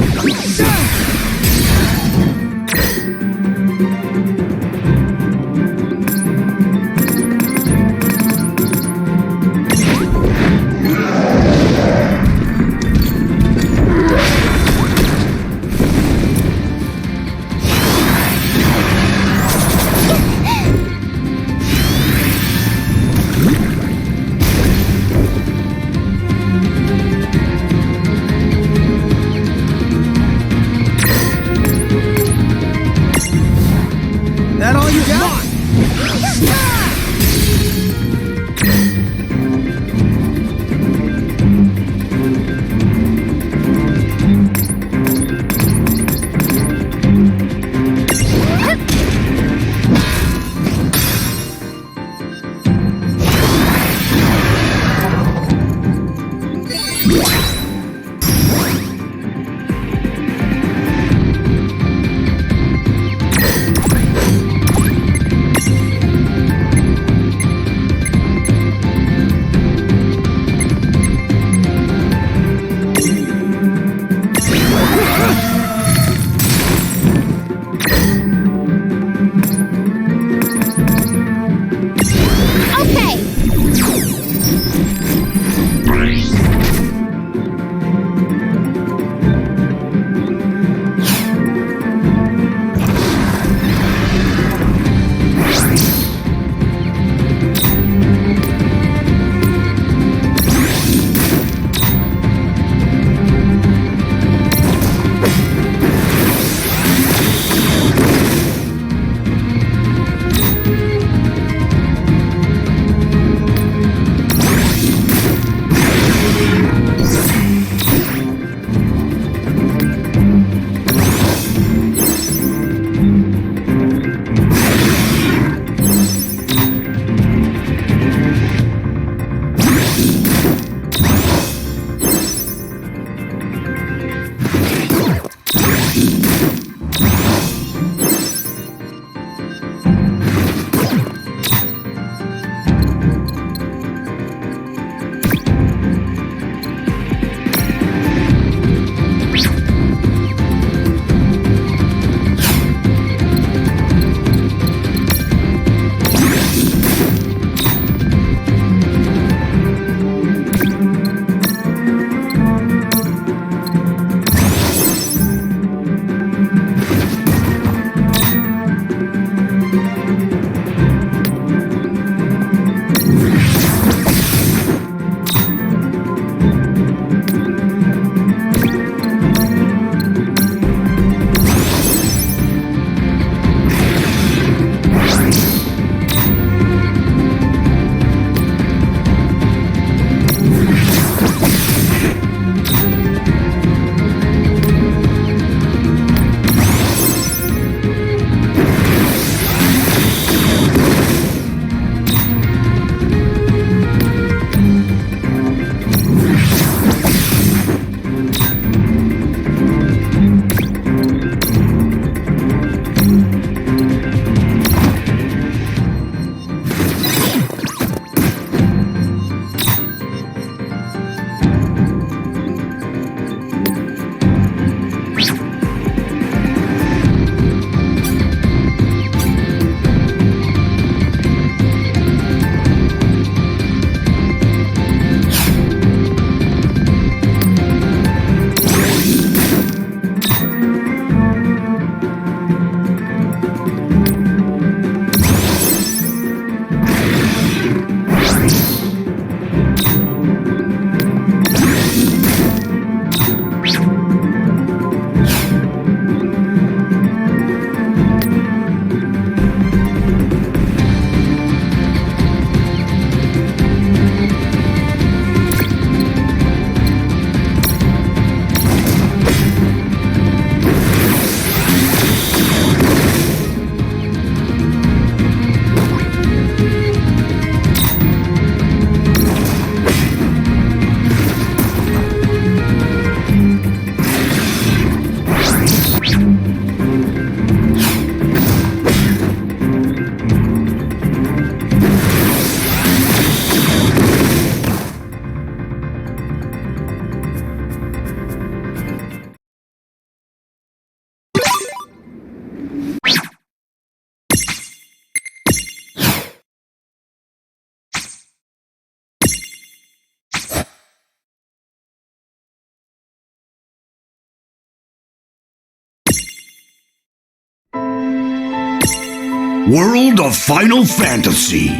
[SPEAKER 14] World of Final Fantasy.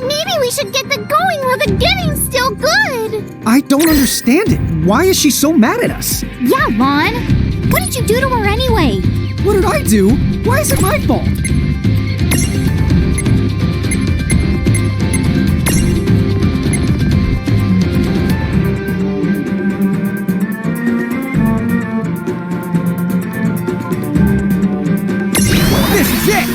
[SPEAKER 12] Maybe we should get the going while the getting's still good.
[SPEAKER 4] I don't understand it. Why is she so mad at us?
[SPEAKER 12] Yeah, Lon. What did you do to her anyway?
[SPEAKER 4] What did I do? Why is it my fault? This is it!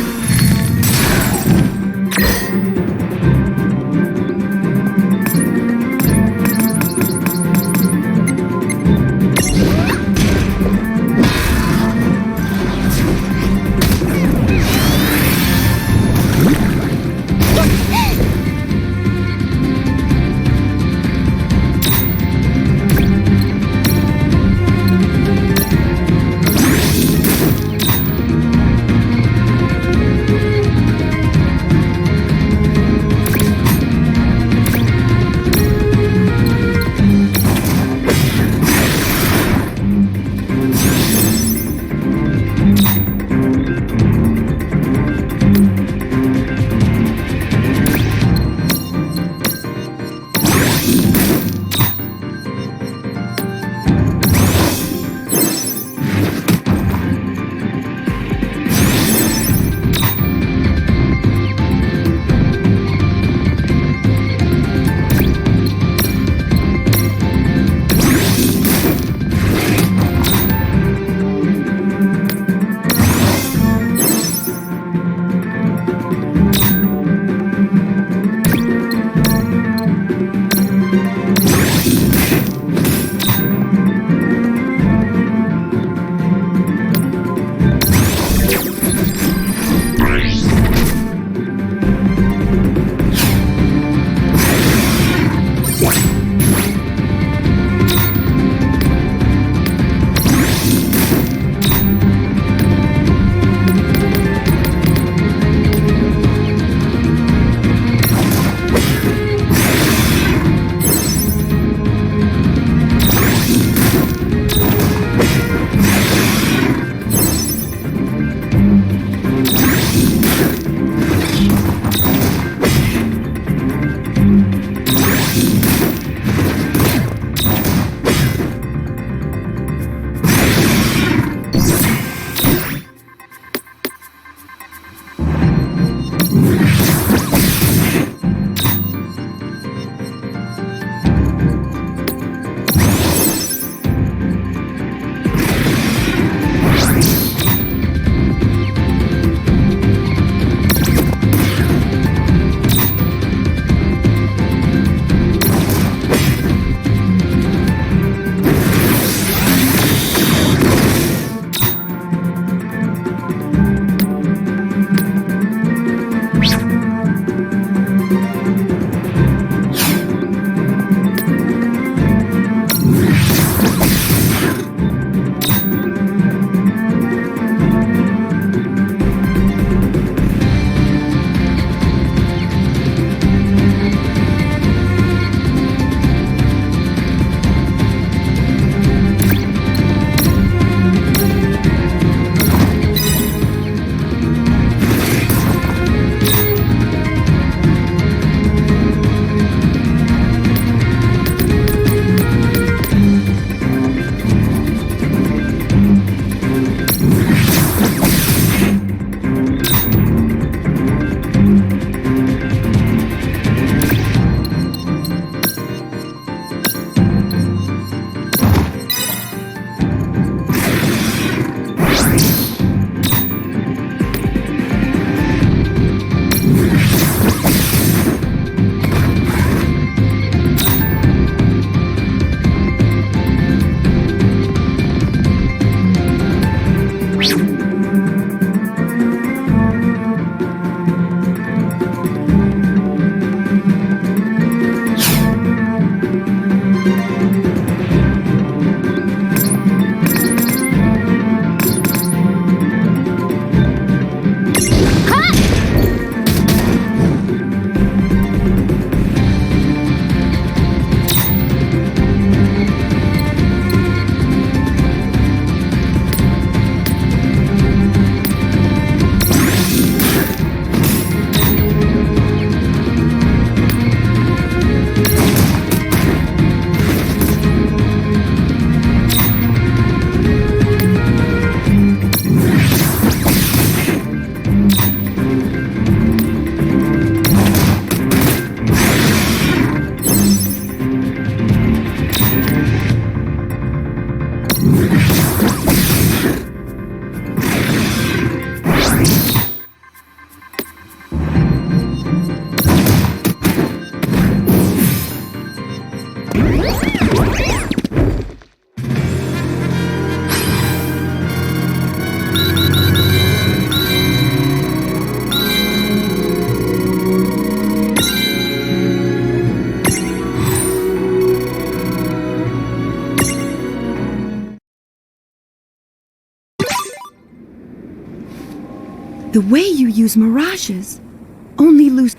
[SPEAKER 13] The way you use mirages. Only Lucy.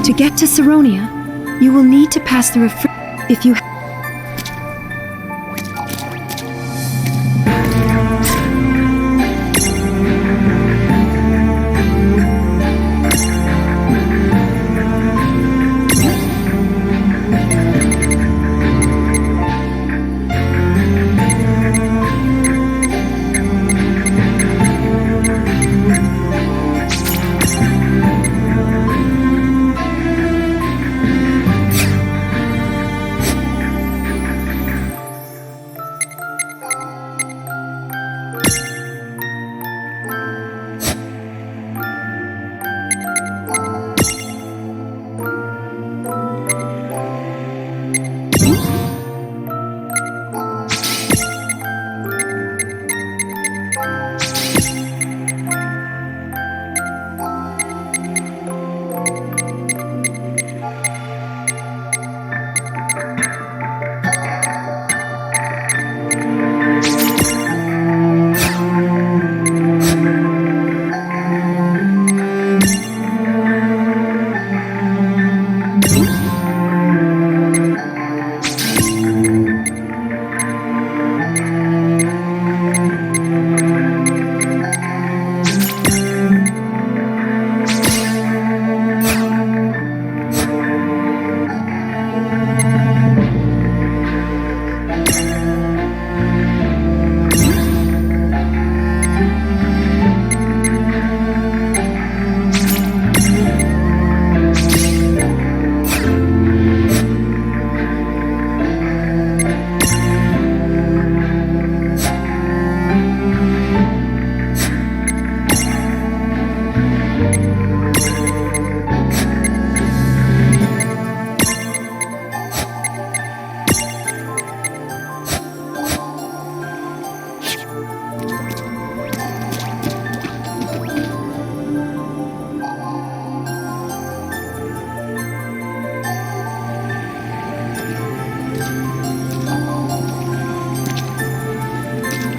[SPEAKER 13] To get to Saronia, you will need to pass through a if you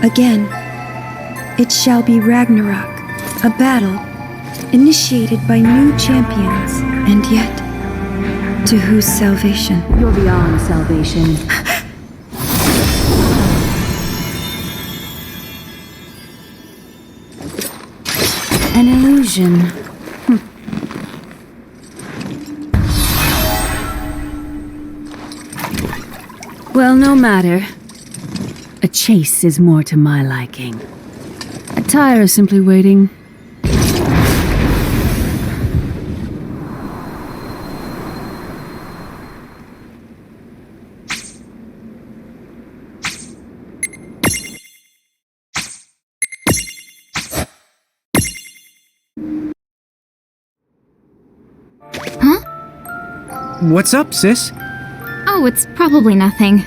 [SPEAKER 13] Again, it shall be Ragnarok, a battle initiated by new champions, and yet, to whose salvation?
[SPEAKER 15] You're beyond salvation. An illusion. Well, no matter. A chase is more to my liking. Tyre is simply waiting.
[SPEAKER 4] What's up, sis?
[SPEAKER 5] Oh, it's probably nothing.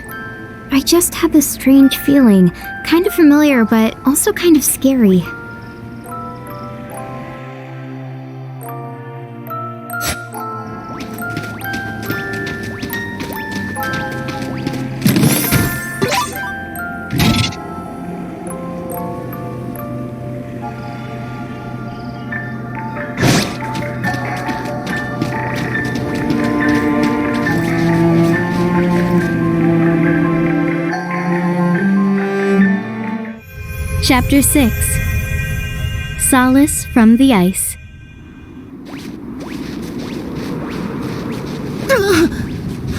[SPEAKER 5] I just had this strange feeling. Kind of familiar, but also kind of scary.
[SPEAKER 2] Chapter 6 Solace from the Ice.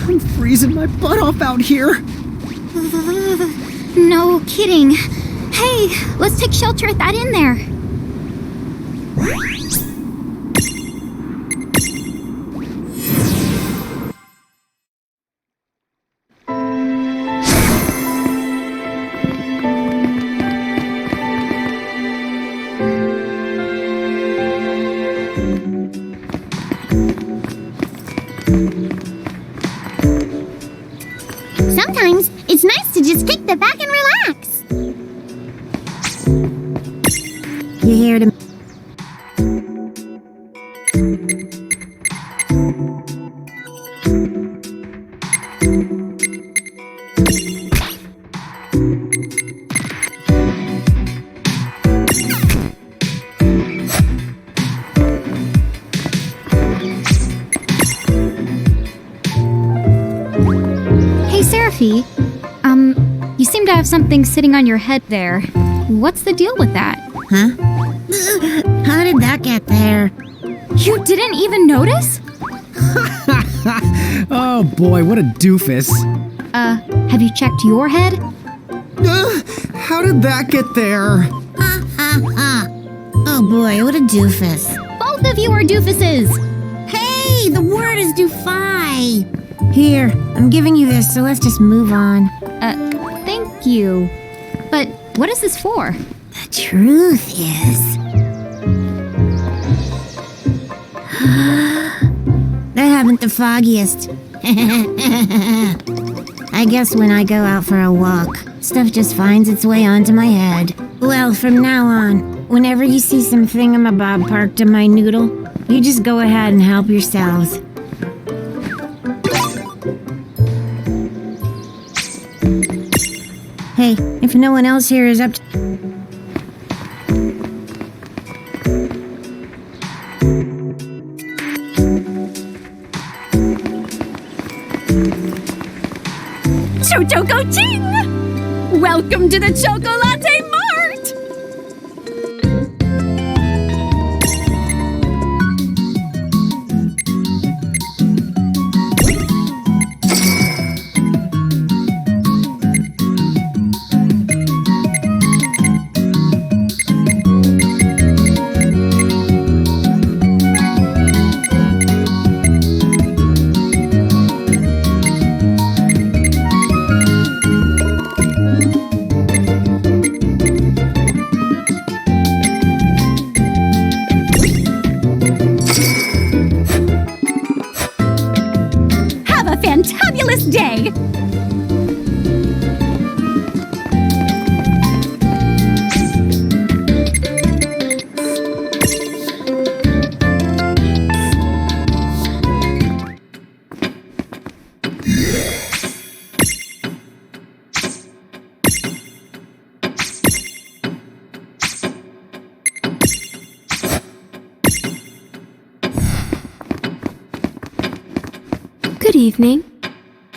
[SPEAKER 4] I'm freezing my butt off out here.
[SPEAKER 2] No kidding. Hey, let's take shelter at that inn there.
[SPEAKER 12] Sometimes it's nice to just kick the back and relax.
[SPEAKER 10] You here to...
[SPEAKER 5] Hey, Seraphy. You seem to have something sitting on your head there. What's the deal with that?
[SPEAKER 10] Huh? How did that get there?
[SPEAKER 5] You didn't even notice?
[SPEAKER 4] Oh boy, what a doofus.
[SPEAKER 5] Have you checked your head?
[SPEAKER 4] How did that get there?
[SPEAKER 10] Oh boy, what a doofus.
[SPEAKER 5] Both of you are doofuses!
[SPEAKER 10] Hey, the word is doofy. Here, I'm giving you this, so let's just move on.
[SPEAKER 5] Thank you. But what is this for?
[SPEAKER 10] The truth is... I haven't the foggiest. I guess when I go out for a walk, stuff just finds its way onto my head. Well, from now on, whenever you see some thingamabob parked in my noodle, you just go ahead and help yourselves. Hey, if no one else here is up to...
[SPEAKER 9] Choco Ching! Welcome to the Chocolate Mart! Fantabulous day!
[SPEAKER 2] Good evening.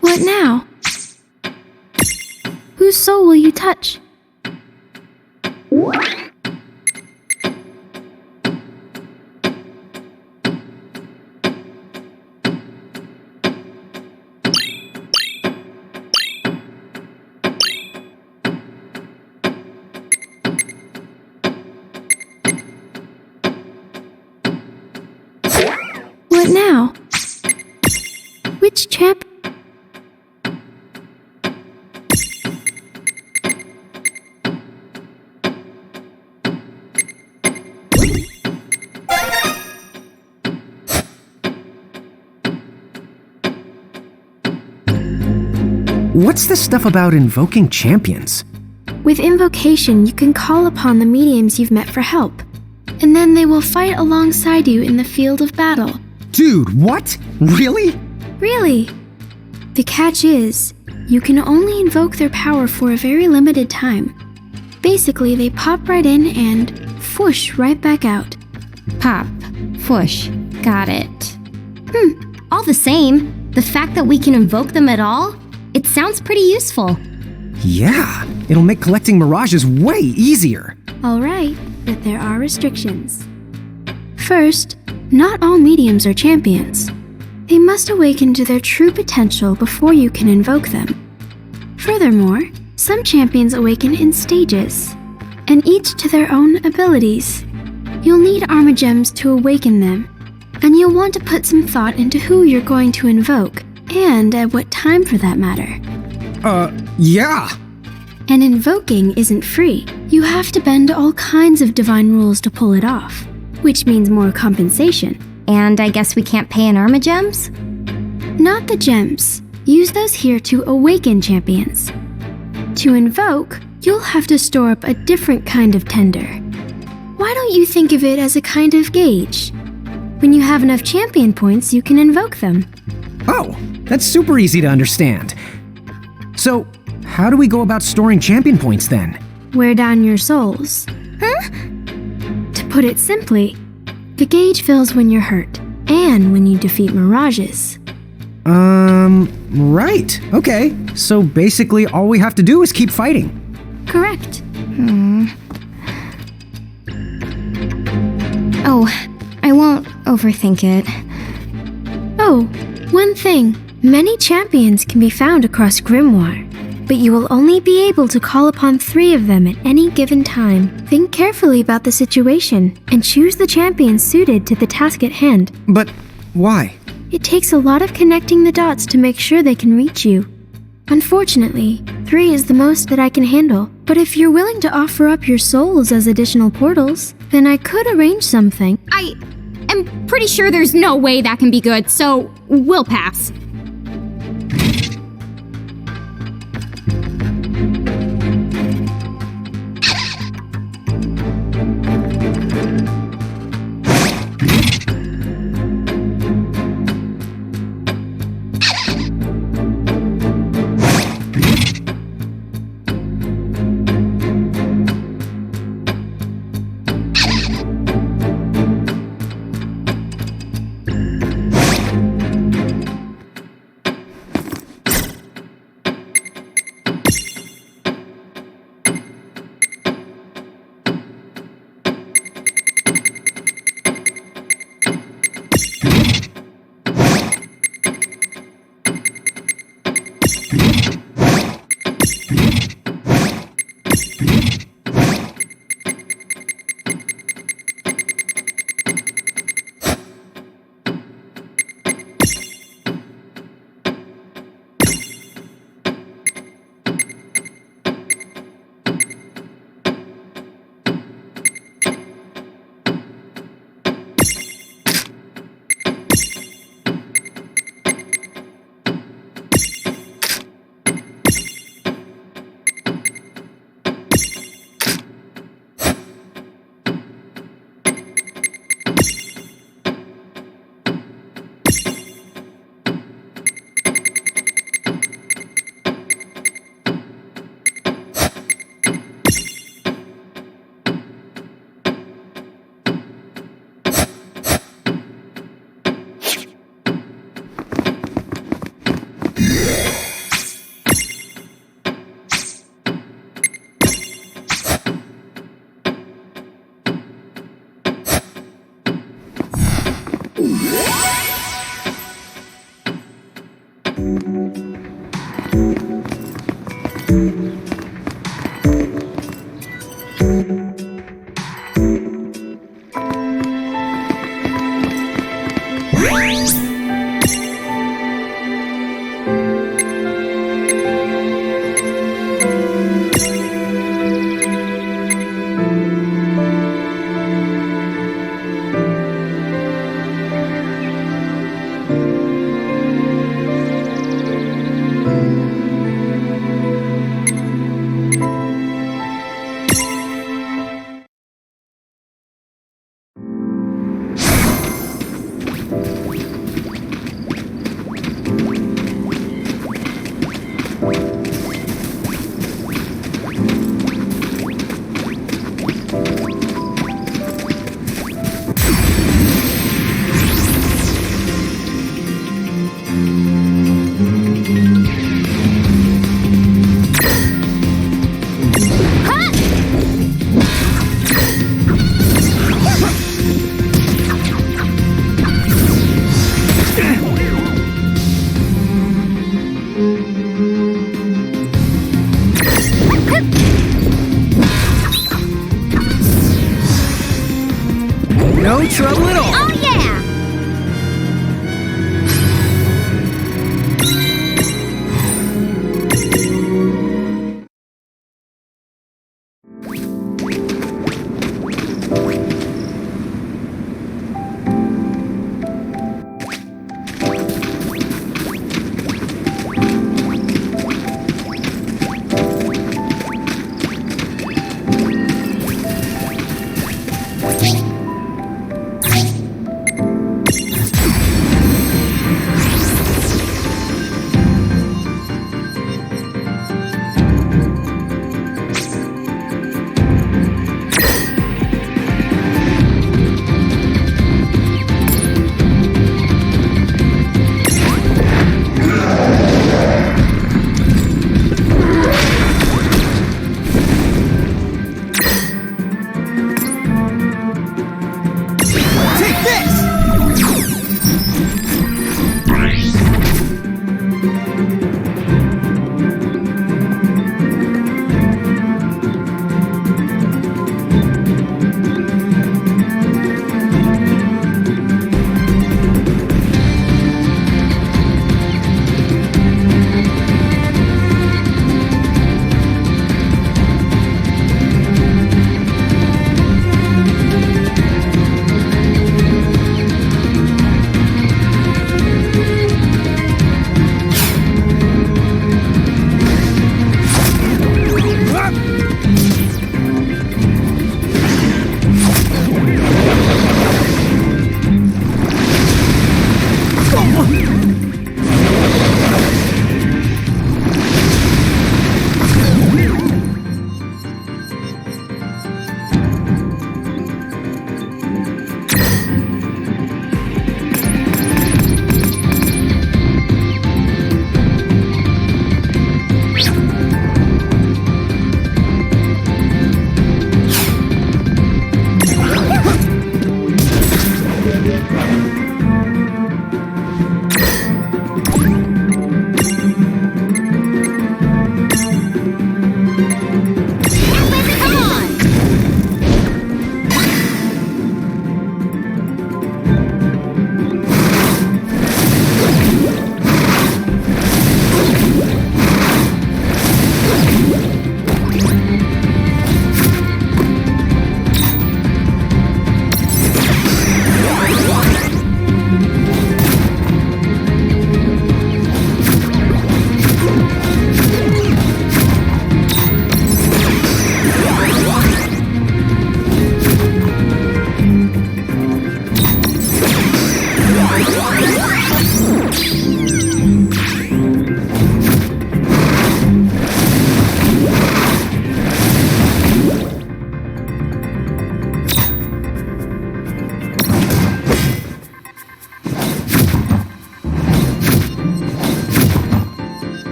[SPEAKER 2] What now? Whose soul will you touch? What now? Which chap?
[SPEAKER 4] what's this stuff about invoking champions?
[SPEAKER 2] With invocation, you can call upon the mediums you've met for help, and then they will fight alongside you in the field of battle.
[SPEAKER 4] Dude, what? Really?
[SPEAKER 2] Really? The catch is, you can only invoke their power for a very limited time. Basically, they pop right in and whoosh right back out.
[SPEAKER 5] Pop. Whoosh. Got it. All the same, the fact that we can invoke them at all, it sounds pretty useful.
[SPEAKER 4] Yeah, it'll make collecting mirages way easier.
[SPEAKER 2] Alright, but there are restrictions. First, not all mediums are champions. They must awaken to their true potential before you can invoke them. Furthermore, some champions awaken in stages, and each to their own abilities. You'll need Arma Gems to awaken them, and you'll want to put some thought into who you're going to invoke, and at what time for that matter.
[SPEAKER 4] Yeah.
[SPEAKER 2] And invoking isn't free. You have to bend all kinds of divine rules to pull it off, which means more compensation.
[SPEAKER 5] And I guess we can't pay in Arma Gems?
[SPEAKER 2] Not the gems. Use those here to awaken champions. To invoke, you'll have to store up a different kind of tender. Why don't you think of it as a kind of gauge? When you have enough champion points, you can invoke them.
[SPEAKER 4] Oh, that's super easy to understand. So, how do we go about storing champion points then?
[SPEAKER 2] Wear down your souls.
[SPEAKER 5] Huh?
[SPEAKER 2] To put it simply, the gauge fills when you're hurt, and when you defeat mirages.
[SPEAKER 4] Right. Okay. So basically all we have to do is keep fighting.
[SPEAKER 2] Correct.
[SPEAKER 5] Oh, I won't overthink it.
[SPEAKER 2] Oh, one thing. Many champions can be found across Grimoire, but you will only be able to call upon 3 of them at any given time. Think carefully about the situation and choose the champion suited to the task at hand.
[SPEAKER 4] But why?
[SPEAKER 2] It takes a lot of connecting the dots to make sure they can reach you. Unfortunately, 3 is the most that I can handle, but if you're willing to offer up your souls as additional portals, then I could arrange something.
[SPEAKER 16] I am pretty sure there's no way that can be good, so we'll pass.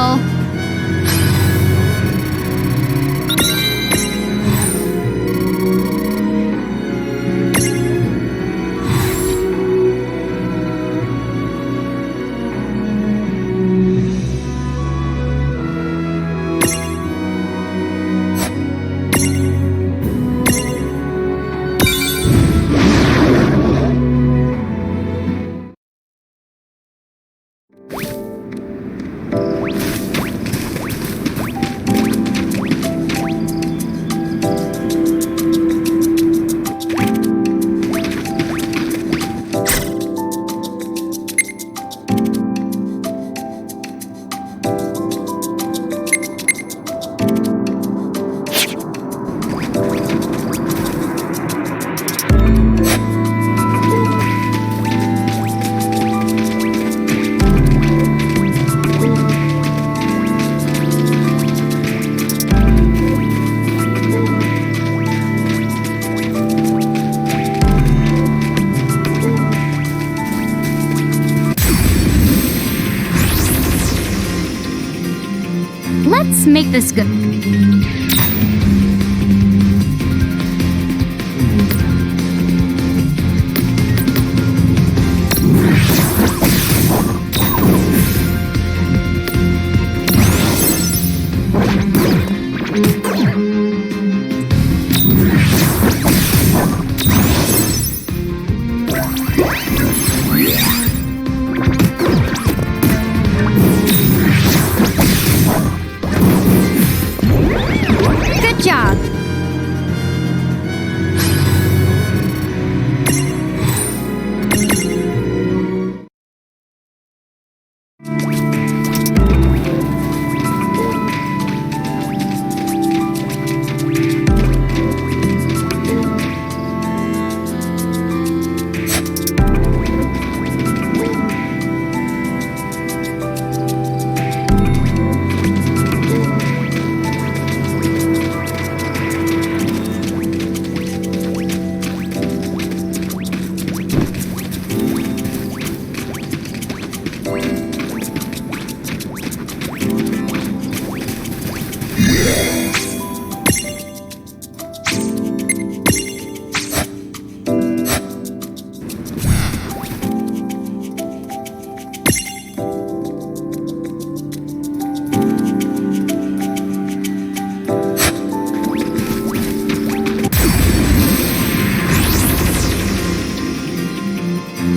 [SPEAKER 16] level. Let's make this good. Good job.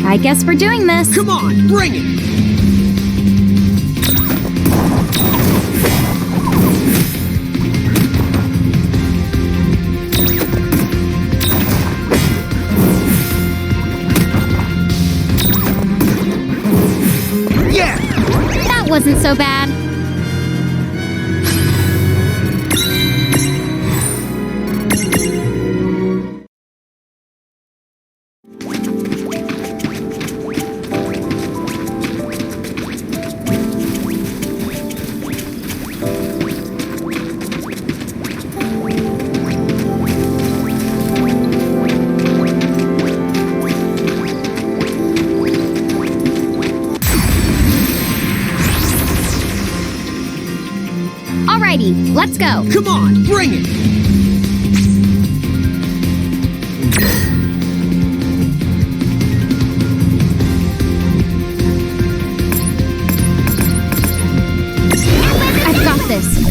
[SPEAKER 16] I guess we're doing this.
[SPEAKER 4] Come on, bring it! Yeah!
[SPEAKER 16] That wasn't so bad. Alrighty, let's go.
[SPEAKER 4] Come on, bring it!
[SPEAKER 16] I've got this.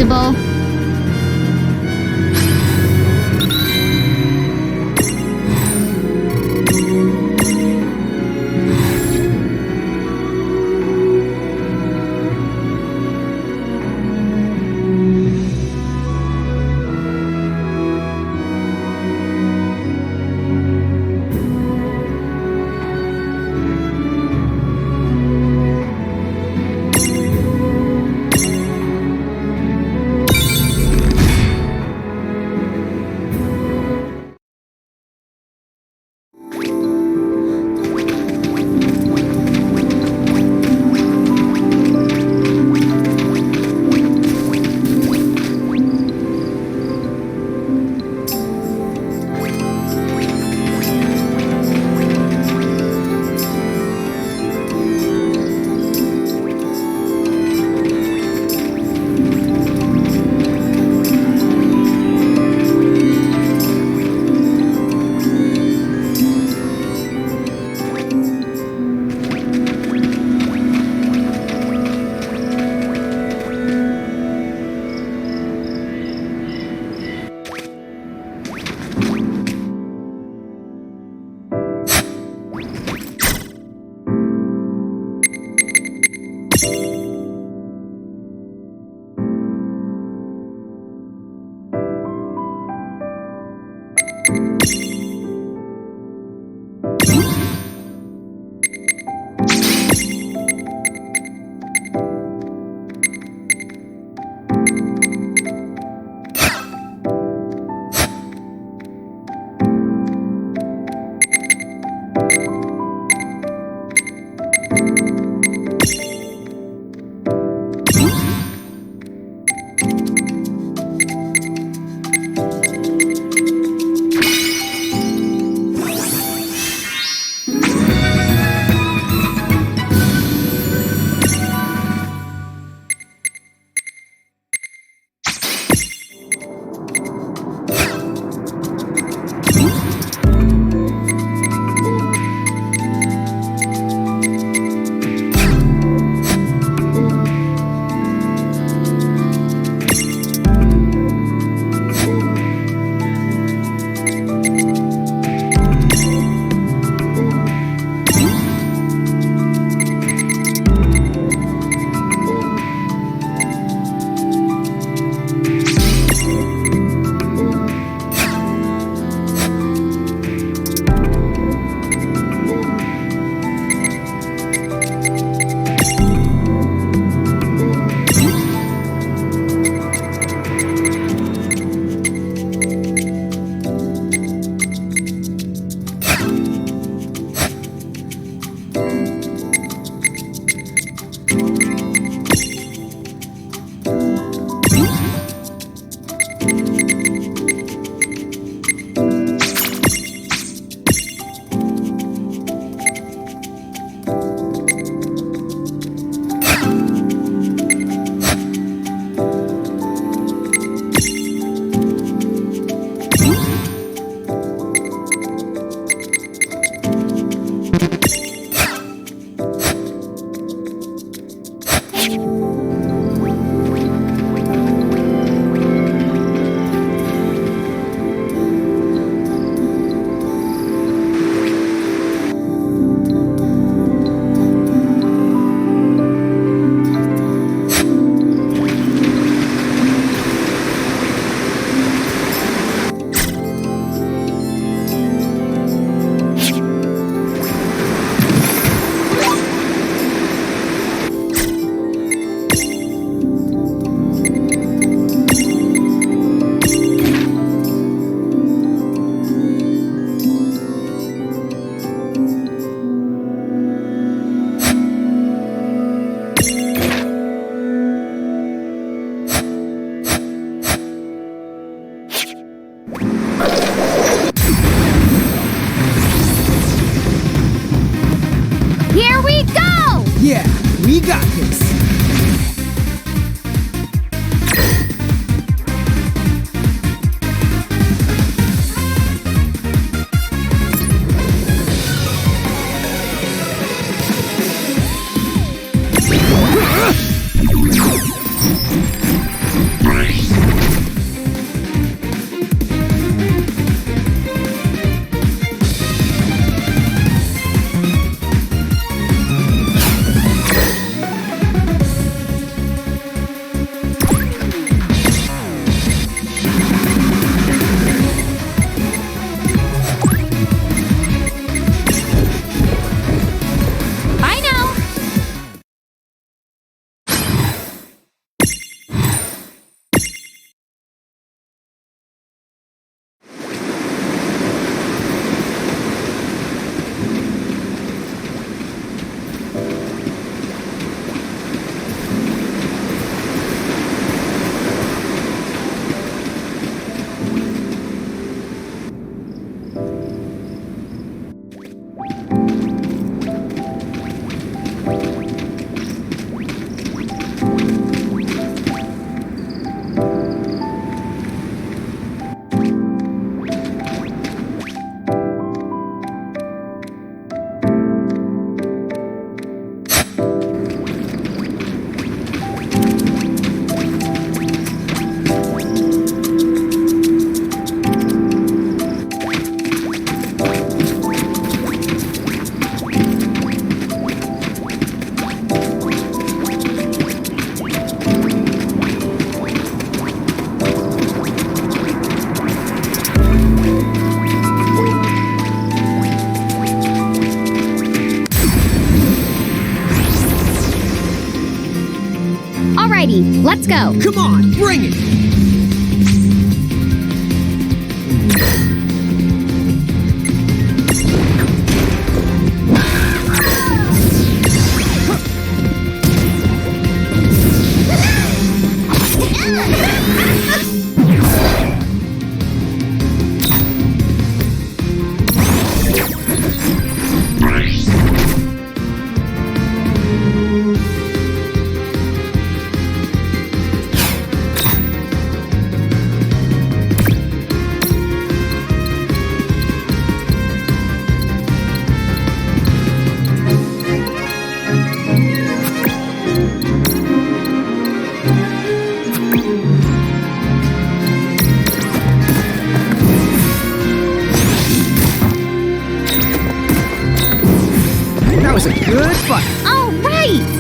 [SPEAKER 16] acceptable. Let's go.
[SPEAKER 4] Come on, bring it! That was a good fight.
[SPEAKER 16] All right.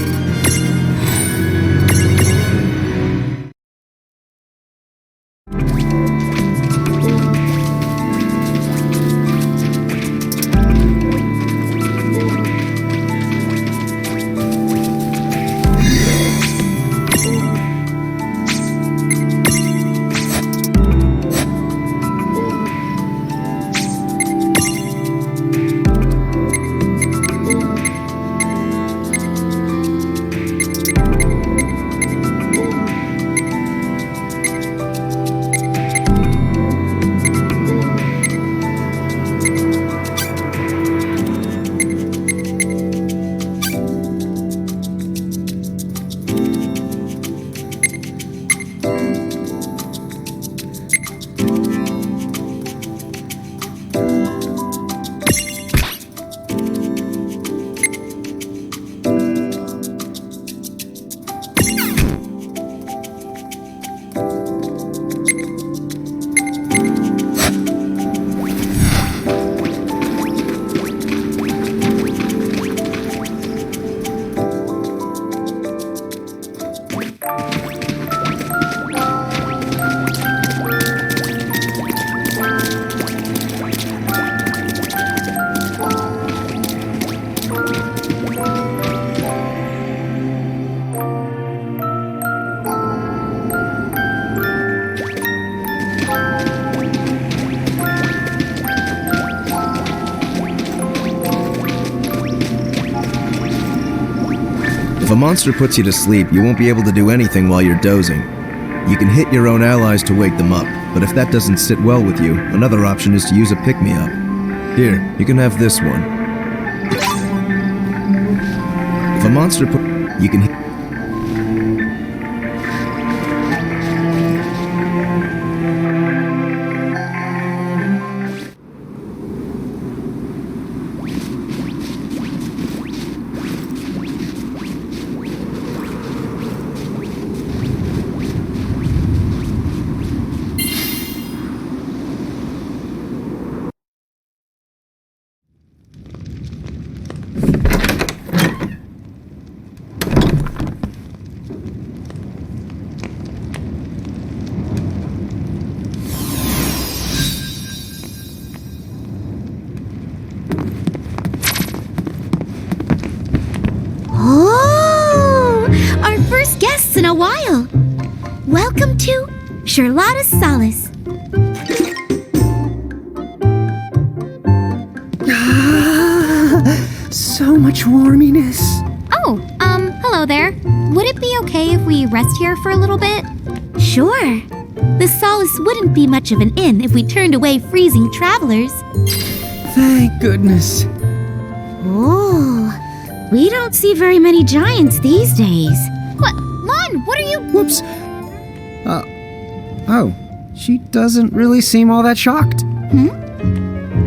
[SPEAKER 17] If a monster puts you to sleep, you won't be able to do anything while you're dozing. You can hit your own allies to wake them up, but if that doesn't sit well with you, another option is to use a pick-me-up. Here, you can have this one. If a monster you can hit...
[SPEAKER 9] Oh, our first guests in a while. Welcome to Charlotta Solace.
[SPEAKER 4] So much warminess.
[SPEAKER 16] Oh, hello there. Would it be okay if we rest here for a little bit?
[SPEAKER 9] Sure. The Solace wouldn't be much of an inn if we turned away freezing travelers.
[SPEAKER 4] Thank goodness.
[SPEAKER 10] Oh, we don't see very many giants these days.
[SPEAKER 16] What? Lon, what are you...
[SPEAKER 4] Whoops. Oh, she doesn't really seem all that shocked.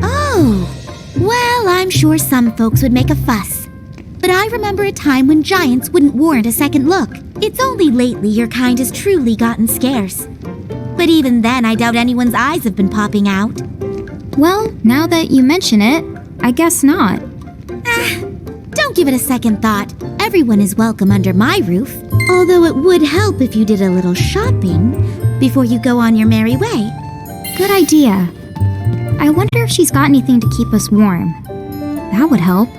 [SPEAKER 9] Oh, well, I'm sure some folks would make a fuss. But I remember a time when giants wouldn't warrant a second look. It's only lately your kind has truly gotten scarce. But even then, I doubt anyone's eyes have been popping out.
[SPEAKER 16] Well, now that you mention it, I guess not.
[SPEAKER 9] Don't give it a second thought. Everyone is welcome under my roof. Although it would help if you did a little shopping before you go on your merry way.
[SPEAKER 16] Good idea. I wonder if she's got anything to keep us warm. That would help.